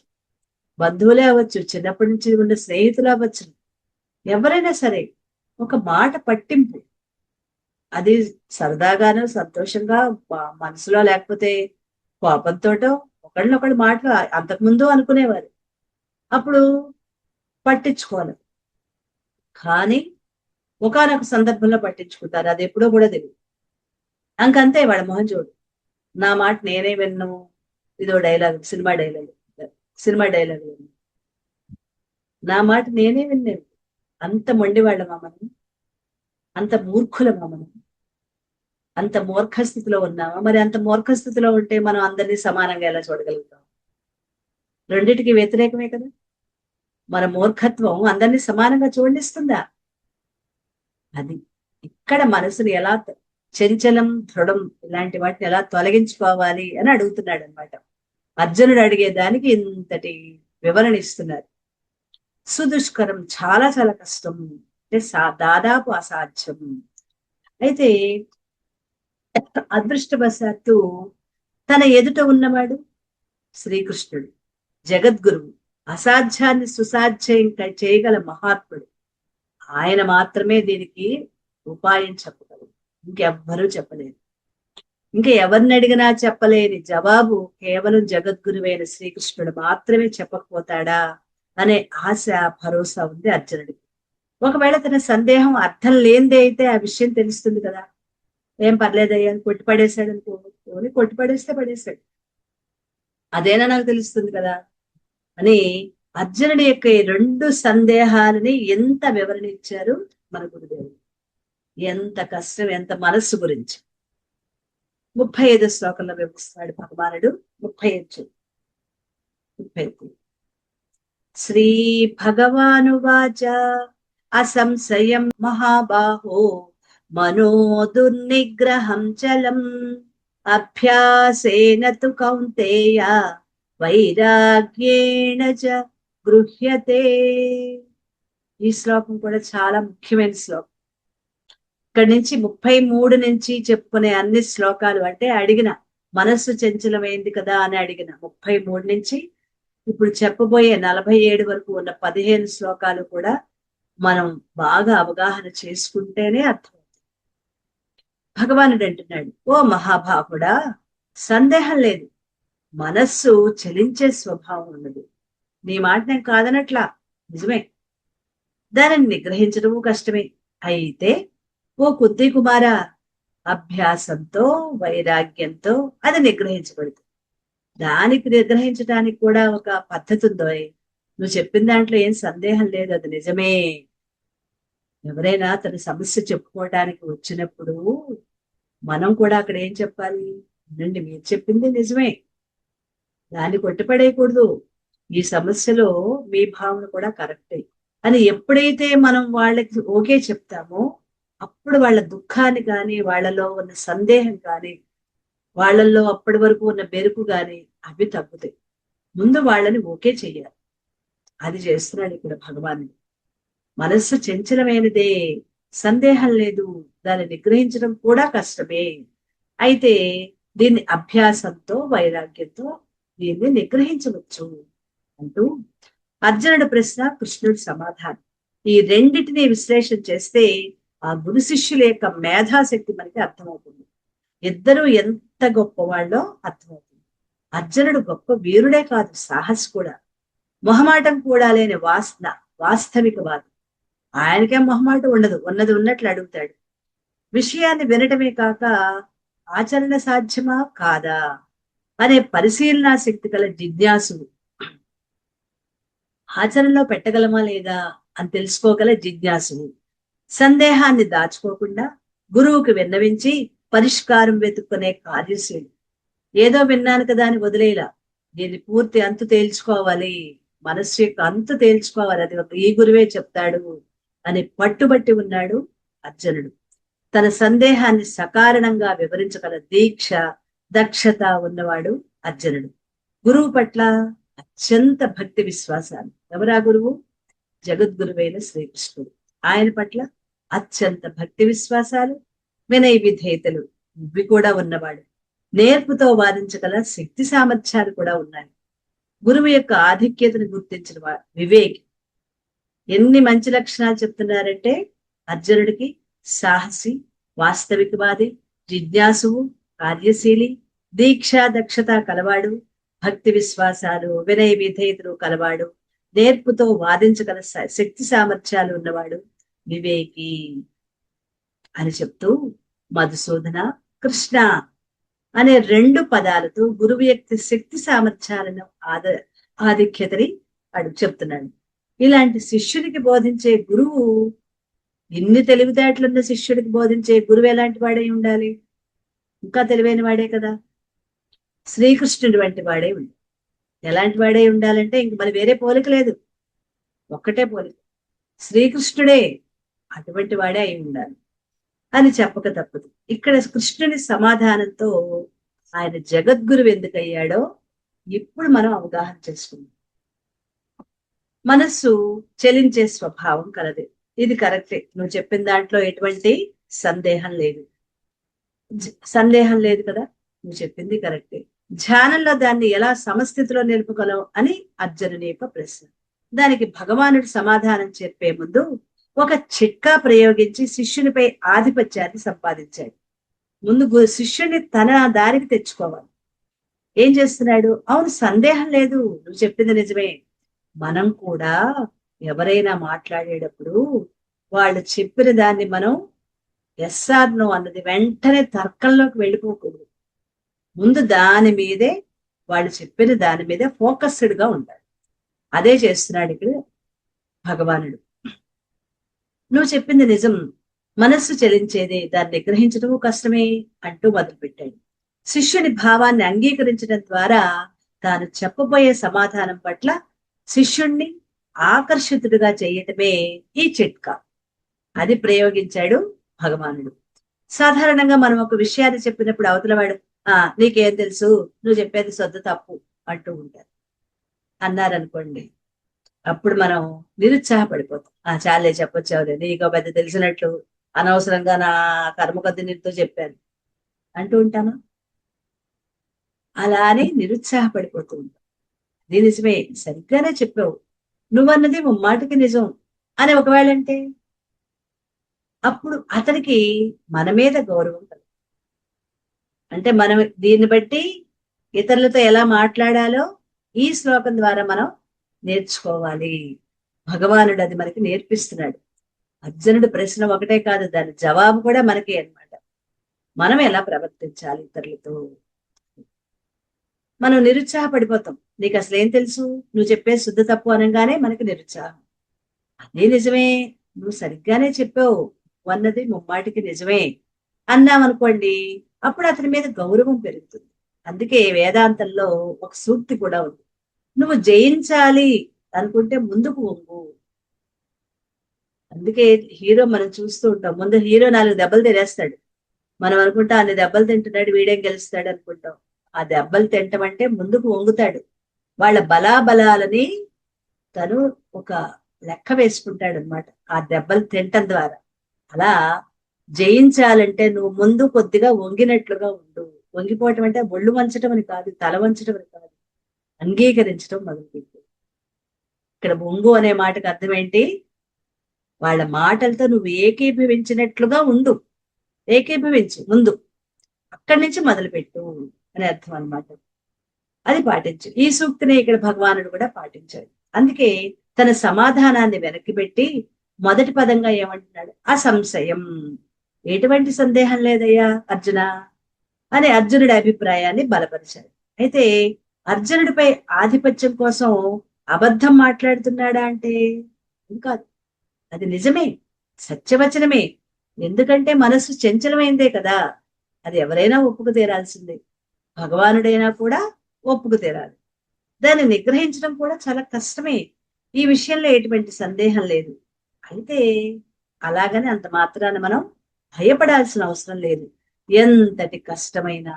S1: బంధువులే అవ్వచ్చు, చిన్నప్పటి నుంచి ఉన్న స్నేహితులు అవ్వచ్చు, ఎవరైనా సరే ఒక మాట పట్టింపు, అది సరదాగానో సంతోషంగా మనసులో, లేకపోతే కోపంతోటో ఒకళ్ళనొకళ్ళు మాటలు అంతకుముందు అనుకునేవారు, అప్పుడు పట్టించుకోవాలి. కానీ ఒకానొక సందర్భంలో పట్టించుకుంటారు, అది ఎప్పుడో కూడా తెలియదు. అంకంతే, వాళ్ళ మొహం చూడు, నా మాట నేనే విన్ను. ఇదో డైలాగ్, సినిమా డైలాగ్, నా మాట నేనే విన్నాను. అంత మొండి వాళ్ళమా మనం? అంత మూర్ఖులమా మనం? అంత మూర్ఖ స్థితిలో ఉన్నామా? మరి అంత మూర్ఖ స్థితిలో ఉంటే మనం అందరినీ సమానంగా ఎలా చూడగలుగుతాం? రెండిటికి వ్యతిరేకమే కదా. మన మూర్ఖత్వం అందరినీ సమానంగా చూడనిస్తుందా? అది ఇక్కడ మనసుని ఎలా చంచలం, దృఢం, ఇలాంటి వాటిని ఎలా తొలగించుకోవాలి అని అడుగుతున్నాడు అనమాట. అర్జునుడు అడిగేదానికి ఇంతటి వివరణ ఇస్తున్నారు. సుదుష్కరం, చాలా చాలా కష్టం, అంటే దాదాపు అసాధ్యం. అయితే అదృష్టవశాత్తు తన ఎదుట ఉన్నవాడు శ్రీకృష్ణుడు, జగద్గురువు, అసాధ్యాన్ని సుసాధ్యం చేయగల మహాత్ముడు. ఆయన మాత్రమే దీనికి ఉపాయం చెప్పగలరు, ఇంకెవ్వరూ చెప్పలేరు. ఇంకా ఎవరిని అడిగినా చెప్పలేని జవాబు కేవలం జగద్గురువైన శ్రీకృష్ణుడు మాత్రమే చెప్పకపోతాడా అనే ఆశ, భరోసా ఉంది అర్జునుడికి. ఒకవేళ తన సందేహం అర్థం లేనిదే అయితే ఆ విషయం తెలుస్తుంది కదా, ఏం పర్లేదయ్యా అని కొట్టిపడేశాడు అనుకో, కొట్టిపడేస్తే పడేశాడు, అదేనా నాకు తెలుస్తుంది కదా అని అర్జునుడి యొక్క ఈ రెండు సందేహాలని ఎంత వివరణ ఇచ్చారు మన గురుదేవుడు. ఎంత కష్టం, ఎంత మనస్సు గురించి. 35 శ్లోకంలో వివరిస్తాడు భగవానుడు. 35 శ్రీ భగవానువాచ అసంశయం మహాబాహో మనో దుర్నిగ్రహం చలం అభ్యాసేన తు కౌంతేయ వైరాగ్యేణ చ గృహ్యతే. ఈ శ్లోకం కూడా చాలా ముఖ్యమైన శ్లోకం. ఇక్కడి నుంచి 33 నుంచి చెప్పుకునే అన్ని శ్లోకాలు, అంటే అడిగిన మనస్సు చంచలమైంది కదా అని అడిగిన 33 నుంచి ఇప్పుడు చెప్పబోయే 47 వరకు ఉన్న 15 శ్లోకాలు కూడా మనం బాగా అవగాహన చేసుకుంటేనే అర్థమవుతుంది. భగవానుడు అంటున్నాడు, ఓ మహాభావుడా, సందేహం లేదు, మనస్సు చలించే స్వభావం ఉన్నది. నీ మాట నేను కాదనట్లా, నిజమే, దానిని నిగ్రహించడము కష్టమే. అయితే ఓ కుంతి కుమారా, అభ్యాసంతో, వైరాగ్యంతో అది నిగ్రహించబడుతుంది. దానికి నిగ్రహించడానికి కూడా ఒక పద్ధతి ఉందో. నువ్వు చెప్పిన దాంట్లో ఏం సందేహం లేదు, అది నిజమే. ఎవరైనా తన సమస్య చెప్పుకోవడానికి వచ్చినప్పుడు మనం కూడా అక్కడ ఏం చెప్పాలి? నుండి మీరు చెప్పింది నిజమే, దాన్ని కొట్టిపడేయకూడదు, ఈ సమస్యలో మీ భావన కూడా కరెక్టే అని ఎప్పుడైతే మనం వాళ్ళకి ఓకే చెప్తామో, అప్పుడు వాళ్ళ దుఃఖాన్ని కానీ, వాళ్ళలో ఉన్న సందేహం కానీ, వాళ్ళల్లో అప్పటి వరకు ఉన్న బెరుకు కానీ అవి తగ్గుతాయి. ముందు వాళ్ళని ఓకే చెయ్యాలి. అది చేస్తున్నాడు ఇక్కడ భగవానుడు. మనస్సు చంచలమైనదే, సందేహం లేదు, దాన్ని నిగ్రహించడం కూడా కష్టమే. అయితే దీన్ని అభ్యాసంతో, వైరాగ్యంతో దీన్ని నిగ్రహించవచ్చు అంటూ అర్జునుడి ప్రశ్న, కృష్ణుడి సమాధానం, ఈ రెండిటిని విశ్లేషణ చేస్తే ఆ గురు శిష్యుల యొక్క మేధాశక్తి మనకి అర్థమవుతుంది. ఇద్దరు ఎంత గొప్పవాళ్ళో అర్థమవుతుంది. అర్జునుడు గొప్ప వీరుడే కాదు, సాహసి కూడా, మొహమాటం కూడా లేని వాస్తవికవాది. ఆయనకే మొహమాటం ఉండదు, ఉన్నది ఉన్నట్లు అడుగుతాడు. విషయాన్ని వినటమే కాక ఆచరణ సాధ్యమా కాదా అనే పరిశీలనా శక్తి గల జిజ్ఞాసుడు. ఆచరణలో పెట్టగలమా లేదా అని తెలుసుకోగల జిజ్ఞాసుడు. సందేహాన్ని దాచుకోకుండా గురువుకి విన్నవించి పరిష్కారం వెతుక్కునే కార్యశీలి. ఏదో విన్నాను కదా అని వదిలేలా, దీన్ని పూర్తి అంతు తేల్చుకోవాలి, మనస్సు యొక్క అంతు తేల్చుకోవాలి, అది ఈ గురువే చెప్తాడు అని పట్టుబట్టి ఉన్నాడు అర్జునుడు. తన సందేహాన్ని సకారణంగా వివరించగల దీక్ష, దక్షత ఉన్నవాడు అర్జునుడు. గురువు పట్ల అత్యంత భక్తి విశ్వాసాలు. ఎవరా గురువు? జగద్గురువైన శ్రీకృష్ణుడు. ఆయన పట్ల అత్యంత భక్తి విశ్వాసాలు, వినయ విధేయతలు ఇవి కూడా ఉన్నవాడు. నేర్పుతో వాదించగల శక్తి సామర్థ్యాలు కూడా ఉన్నాయి. గురువు యొక్క ఆధిక్యతను గుర్తించిన వాడు వివేకి. ఎన్ని మంచి లక్షణాలు చెప్తున్నారంటే, అర్జునుడికి సాహసి, వాస్తవికవాది, జిజ్ఞాసువు, కార్యశీలి, దీక్షా దక్షత కలవాడు, భక్తి విశ్వాసాలు, వినయ విధేయతలు కలవాడు, నేర్పుతో వాదించగల శక్తి సామర్థ్యాలు ఉన్నవాడు, వివేకి అని చెప్తూ మధుసూదన, కృష్ణ అనే 2 పదాలతో గురువు యొక్క శక్తి సామర్థ్యాలను ఆధిక్యతని చెప్తున్నాడు. ఇలాంటి శిష్యుడికి బోధించే గురువు, ఇన్ని తెలివితేటలున్న శిష్యుడికి బోధించే గురువు ఎలాంటి వాడై ఉండాలి? ఇంకా తెలివైన వాడే కదా. శ్రీకృష్ణుడి వంటి వాడే ఉండాలి. ఎలాంటి వాడే ఉండాలంటే ఇంక మరి వేరే పోలిక లేదు, ఒక్కటే పోలిక, శ్రీకృష్ణుడే అటువంటి వాడే అయి ఉండాలి అని చెప్పక తప్పదు. ఇక్కడ కృష్ణుని సమాధానంతో ఆయన జగద్గురువు ఎందుకు అయ్యాడో ఇప్పుడు మనం అవగాహన చేసుకుందాం. మనస్సు చలించే స్వభావం కలది. ఇది కరెక్టే, నువ్వు చెప్పిన దాంట్లో ఎటువంటి సందేహం లేదు. సందేహం లేదు కదా, నువ్వు చెప్పింది కరెక్టే. ధ్యానంలో దాన్ని ఎలా సమస్థితిలో నిలుపుగలవు అని అర్జునుని యొక్క ప్రశ్న. దానికి భగవానుడు సమాధానం చెప్పే ముందు ఒక చిట్కా ప్రయోగించి శిష్యునిపై ఆధిపత్యాన్ని సంపాదించాడు. ముందు శిష్యుని తన దారికి తెచ్చుకోవాలి. ఏం చేస్తున్నాడు? అవును, సందేహం లేదు, నువ్వు చెప్పింది నిజమే. మనం కూడా ఎవరైనా మాట్లాడేటప్పుడు వాళ్ళు చెప్పిన దాన్ని మనం ఎస్ ఆర్ నో అన్నది వెంటనే తర్కంలోకి వెళ్ళిపోకూడదు. ముందు దాని మీదే, వాళ్ళు చెప్పిన దాని మీదే ఫోకస్డ్ గా ఉండాలి. అదే చేస్తున్నాడు ఇక్కడ భగవానుడు. నువ్వు చెప్పింది నిజం, మనస్సు చలించేదే, దాన్ని గ్రహించడము కష్టమే అంటూ మొదలుపెట్టాడు. శిష్యుని భావాన్ని అంగీకరించడం ద్వారా తాను చెప్పబోయే సమాధానం పట్ల శిష్యుణ్ణి ఆకర్షితుడిగా చేయటమే ఈ చిట్కా. అది ప్రయోగించాడు భగవానుడు. సాధారణంగా మనం ఒక విషయాన్ని చెప్పినప్పుడు అవతలవాడు నీకేం తెలుసు, నువ్వు చెప్పేది సొద్దు తప్పు అంటూ ఉంటారు. అన్నారనుకోండి, అప్పుడు మనం నిరుత్సాహపడిపోతాం. చాలే చెప్పొచ్చావులే, నీకో పెద్ద తెలిసినట్లు, అనవసరంగా నా కర్మ కొద్ది నీతో చెప్పాను అంటూ ఉంటామా? అలా అని నిరుత్సాహపడిపోతూ ఉంటాం. అది నిజమే, సరిగ్గానే చెప్పావు, నువ్వన్నది ముమ్మాటికి నిజం అని ఒకవేళ అంటే అప్పుడు అతనికి మన మీద గౌరవం కలుగుతుంది. అంటే మనం దీన్ని బట్టి ఇతరులతో ఎలా మాట్లాడాలో ఈ శ్లోకం ద్వారా మనం నేర్చుకోవాలి. భగవానుడు అది మనకి నేర్పిస్తున్నాడు. అర్జునుడు ప్రశ్న ఒకటే కాదు, దాని జవాబు కూడా మనకే అన్నమాట. మనం ఎలా ప్రవర్తించాలి ఇతరులతో. మనం నిరుత్సాహపడిపోతాం. నీకు అసలు ఏం తెలుసు, నువ్వు చెప్పే శుద్ధ తప్పు అనగానే మనకి నిరుత్సాహం. అదే నిజమే, నువ్వు సరిగ్గానే చెప్పావు, అన్నది ముమ్మాటికి నిజమే అన్నామనుకోండి, అప్పుడు అతని మీద గౌరవం పెరుగుతుంది. అందుకే వేదాంతంలో ఒక సూక్తి కూడా ఉంది, నువ్వు జయించాలి అనుకుంటే ముందుకు వంగు. అందుకే హీరో మనం చూస్తూ ఉంటాం, ముందు హీరో 4 దెబ్బలు తినేస్తాడు, మనం అనుకుంటాం అన్ని దెబ్బలు తింటున్నాడు, వీడేం గెలుస్తాడు అనుకుంటాం. ఆ దెబ్బలు తింటం అంటే ముందుకు వంగుతాడు. వాళ్ళ బలాబలాలని తను ఒక లెక్క వేసుకుంటాడు అనమాట, ఆ దెబ్బలు తింటం ద్వారా. అలా జయించాలంటే నువ్వు ముందు కొద్దిగా వంగినట్లుగా ఉండు. వంగిపోవటం అంటే ఒళ్ళు వంచటం అని కాదు, తల వంచటం అని కాదు, అంగీకరించడం మొదలుపెట్టు. ఇక్కడ వంగు అనే మాటకు అర్థం ఏంటి? వాళ్ళ మాటలతో నువ్వు ఏకీభవించినట్లుగా ఉండు, ఏకీభవించు ముందు, అక్కడి నుంచి మొదలుపెట్టు అని అర్థం అనమాట. అది పాటించు. ఈ సూక్తిని ఇక్కడ భగవానుడు కూడా పాటించాడు. అందుకే తన సమాధానాన్ని వెనక్కి పెట్టి మొదటి పదంగా ఏమంటున్నాడు? అసంశయం, ఎటువంటి సందేహం లేదయ్యా అర్జున అని అర్జునుడి అభిప్రాయాన్ని బలపరిచాడు. అయితే అర్జునుడిపై ఆధిపత్యం కోసం అబద్ధం మాట్లాడుతున్నాడా అంటే ఇంకా అది నిజమే, సత్యవచనమే. ఎందుకంటే మనస్సు చంచలమైందే కదా, అది ఎవరైనా ఒప్పుకు తీరాల్సిందే. భగవానుడైనా కూడా ఒప్పుకు తీరాలి. దాన్ని నిగ్రహించడం కూడా చాలా కష్టమే. ఈ విషయంలో ఎటువంటి సందేహం లేదు. అయితే అలాగని అంత మాత్రాన మనం భయపడాల్సిన అవసరం లేదు. ఎంతటి కష్టమైన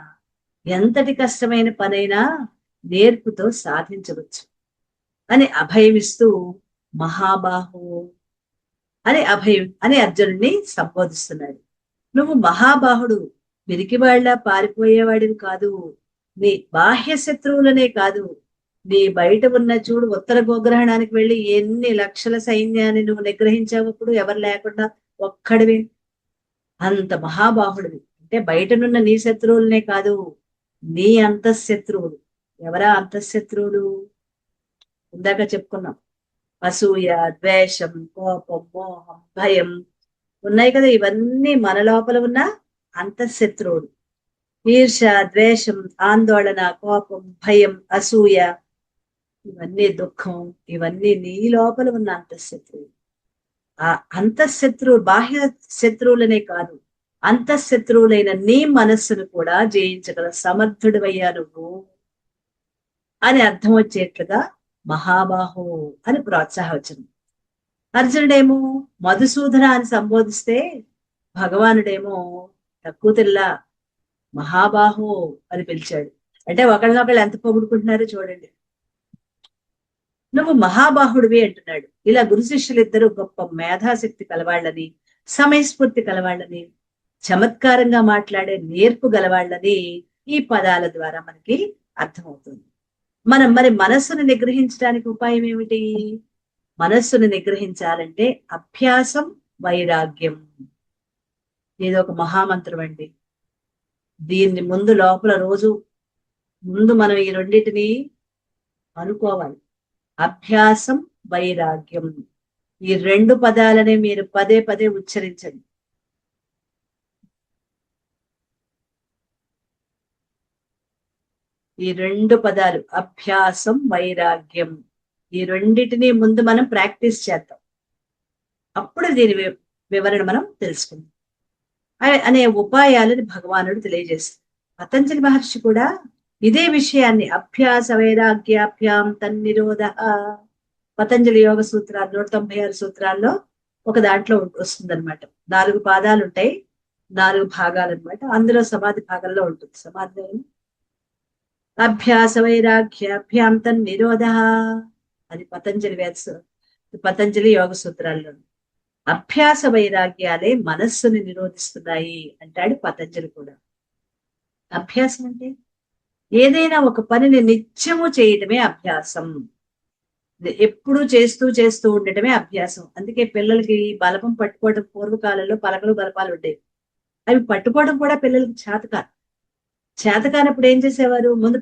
S1: ఎంతటి కష్టమైన పనైనా నేర్పుతో సాధించవచ్చు అని అభయమిస్తూ మహాబాహు అభయం అని అర్జునుడిని సంబోధిస్తున్నాడు. నువ్వు మహాబాహుడు, పిరికివాళ్లా పారిపోయేవాడివి కాదు. నీ బాహ్య శత్రువులనే కాదు, నీ బయట ఉన్న చూడు, ఉత్తర గోగ్రహణానికి వెళ్ళి ఎన్ని లక్షల సైన్యాన్ని నువ్వు నిగ్రహించావప్పుడు, ఎవరు లేకుండా ఒక్కడివి. అంత మహాబాహుడివి. అంటే బయటనున్న నీ శత్రువులనే కాదు, నీ అంతఃశత్రువులు. ఎవరా అంతఃశత్రువులు? ఇందాక చెప్పుకున్నాం. అసూయ, ద్వేషం, కోపం, మోహం, భయం ఉన్నాయి కదా. ఇవన్నీ మన లోపల ఉన్న అంతఃశత్రువులు. ఈర్ష, ద్వేషం, ఆందోళన, కోపం, భయం, అసూయ, ఇవన్నీ దుఃఖం, ఇవన్నీ నీ లోపల ఉన్న అంతఃశత్రువులు. ఆ అంతఃశత్రువు బాహ్య శత్రువులనే కాదు, అంతఃశత్రువులైన నీ మనస్సును కూడా జయించగల సమర్థుడివయ్యా నువ్వు అని అర్థం వచ్చేట్లుగా మహాబాహు అని ప్రోత్సాహవచనం. అర్జునుడేమో మధుసూదన అని సంబోధిస్తే, భగవానుడేమో తక్కువ తెల్ల మహాబాహు అని పిలిచాడు. అంటే ఒకళ్ళనొకళ్ళు ఎంత పొగుడుకుంటున్నారో చూడండి. నువ్వు మహాబాహుడివి అంటున్నాడు. ఇలా గురు శిష్యులిద్దరూ గొప్ప మేధాశక్తి కలవాళ్ళని, సమయస్ఫూర్తి కలవాళ్ళని, చమత్కారంగా మాట్లాడే నేర్పు గలవాళ్ళని ఈ పదాల ద్వారా మనకి అర్థమవుతుంది. మనం మరి మనస్సును నిగ్రహించడానికి ఉపాయం ఏమిటి? మనస్సును నిగ్రహించాలంటే అభ్యాసం, వైరాగ్యం. ఇది ఒక మహామంత్రం అండి. దీన్ని ముందు లోపల రోజు ముందు మనం ఈ రెండింటిని అనుకోవాలి. అభ్యాసం, వైరాగ్యం. ఈ రెండు పదాలని మీరు పదే పదే ఉచ్చరించండి. ఈ రెండు పదాలు అభ్యాసం, వైరాగ్యం, ఈ రెండిటిని ముందు మనం ప్రాక్టీస్ చేద్దాం. అప్పుడు దీని వివరణ మనం తెలుసుకుందాం. అనే ఉపాయాలను భగవానుడు తెలియజేస్తారు. పతంజలి మహర్షి కూడా ఇదే విషయాన్ని అభ్యాస వైరాగ్యాభ్యాం తన్నిరోధ, పతంజలి యోగ సూత్రాలు 196 సూత్రాల్లో ఒక దాంట్లో వస్తుందన్నమాట. 4 పాదాలు ఉంటాయి, 4 భాగాలు అనమాట. అందులో సమాధి భాగంలో ఉంటుంది. సమాధి అభ్యాస వైరాగ్యాభ్యాం తన్నిరోధ అది పతంజలి యోగ సూత్రాల్లో. అభ్యాస వైరాగ్యాలే మనస్సుని నిరోధిస్తున్నాయి అంటాడు పతంజలి కూడా. అభ్యాసం అంటే ఏదైనా ఒక పనిని నిత్యము చేయటమే అభ్యాసం. ఎప్పుడు చేస్తూ చేస్తూ ఉండటమే అభ్యాసం. అందుకే పిల్లలకి బలపం పట్టుకోవడం, పూర్వకాలంలో పలకలు బలపాలు ఉండేవి. అవి పట్టుకోవడం కూడా పిల్లలకి చేతకానప్పుడు ఏం చేసేవారు? ముందు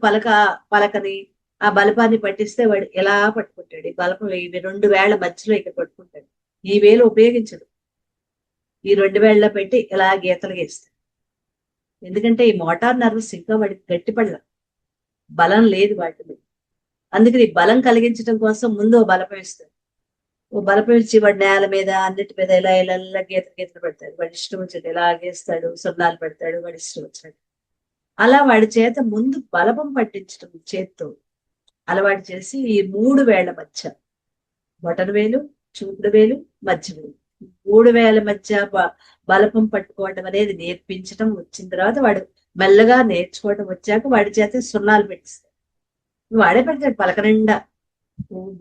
S1: పలకని ఆ బలపాన్ని పట్టిస్తే వాడు ఎలా పట్టుకుంటాడు? ఈ బలపం 2 వేళ్ల మధ్యలో ఇక్కడ పట్టుకుంటాడు. ఈ వేలు ఉపయోగించడు. ఈ 2 వేళ్ల పెట్టి ఇలా గీతలు గీస్తాడు. ఎందుకంటే ఈ మోటార్ నర్వస్ ఇంకా వాడికి గట్టిపడల, బలం లేదు వాటిని. అందుకని బలం కలిగించడం కోసం ముందు ఓ బలపం ఇస్తాడు. ఓ బలపం ఇచ్చి వాడి నేల మీద అన్నిటి మీద ఇలా ఇలా ఇలా గీతలు పెడతాడు. వాడి ఇష్టం వచ్చాడు ఇలా గీస్తాడు, సున్నాలు పెడతాడు, వాడి ఇష్టం వచ్చాడు. అలా వాడి చేత ముందు బలపం పట్టించడం చేత్తో అలవాటు చేసి ఈ 3 వేళ్ల మధ్య, బొటన వేలు, చూపుడు వేలు, మధ్య వేలు, 3 వేల మధ్య బలపం పట్టుకోవటం అనేది నేర్పించడం వచ్చిన తర్వాత వాడు మెల్లగా నేర్చుకోవటం వచ్చాక వాడి చేత సున్నాలు పెట్టిస్తాడు. వాడే పెడతాడు పలక నిండా,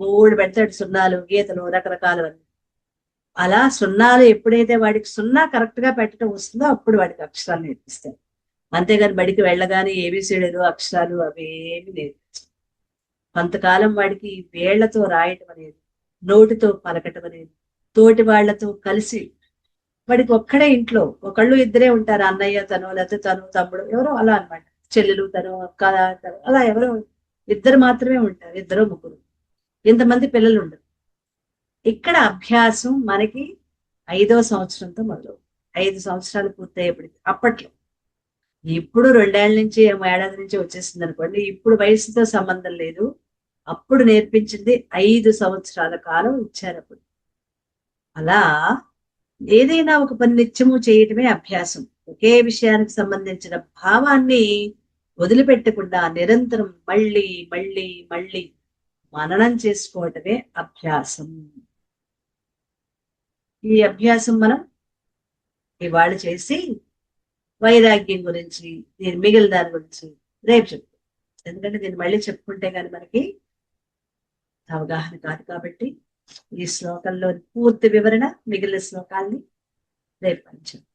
S1: బోర్డు పెడతాడు సున్నాలు, గీతలు, రకరకాలవన్నీ. అలా సున్నాలు ఎప్పుడైతే వాడికి సున్నా కరెక్ట్ గా పెట్టడం వస్తుందో అప్పుడు వాడికి అక్షరాలు నేర్పిస్తాడు. అంతేగాని బడికి వెళ్ళగానే ఏబిసిడీలు, అక్షరాలు అవేమి నేర్పించారు. కొంతకాలం వాడికి వేళ్లతో రాయటం అనేది, నోటితో పలకటం అనేది, తోటి వాళ్లతో కలిసి, వాడికి ఒక్కడే ఇంట్లో ఒకళ్ళు ఇద్దరే ఉంటారు, అన్నయ్య తను, లేకపోతే తను తమ్ముడు ఎవరో అలా అనమాట, చెల్లెలు తను, అక్క తను, అలా ఎవరో ఇద్దరు మాత్రమే ఉంటారు, 2 3 ఇంతమంది పిల్లలు ఉండరు. ఇక్కడ అభ్యాసం మనకి 5వ సంవత్సరంతో మొదలు, 5 సంవత్సరాలు పూర్తయ్యేప్పటికి. అప్పట్లో ఇప్పుడు 2 ఏళ్ల నుంచి ఏడాది నుంచి వచ్చేసింది అనుకోండి. ఇప్పుడు వయసుతో సంబంధం లేదు. అప్పుడు నేర్పించింది 5 సంవత్సరాల కాలం ఇచ్చారు అప్పుడు. అలా ఏదైనా ఒక పని నిత్యము చేయటమే అభ్యాసం. ఒకే విషయానికి సంబంధించిన భావాన్ని వదిలిపెట్టకుండా నిరంతరం మళ్ళీ మళ్ళీ మళ్ళీ మననం చేసుకోవటమే అభ్యాసం. ఈ అభ్యాసం మనం ఇవాళ చేసి వైరాగ్యం గురించి, దీని మిగిలిన దాని గురించి రేపు చెప్తాం. ఎందుకంటే దీన్ని మళ్ళీ చెప్పుకుంటే కానీ మనకి అవగాహన కాదు. కాబట్టి ఈ శ్లోకంలో పూర్తి వివరణ మిగిలిన శ్లోకాల్ని రేపు పంచాం.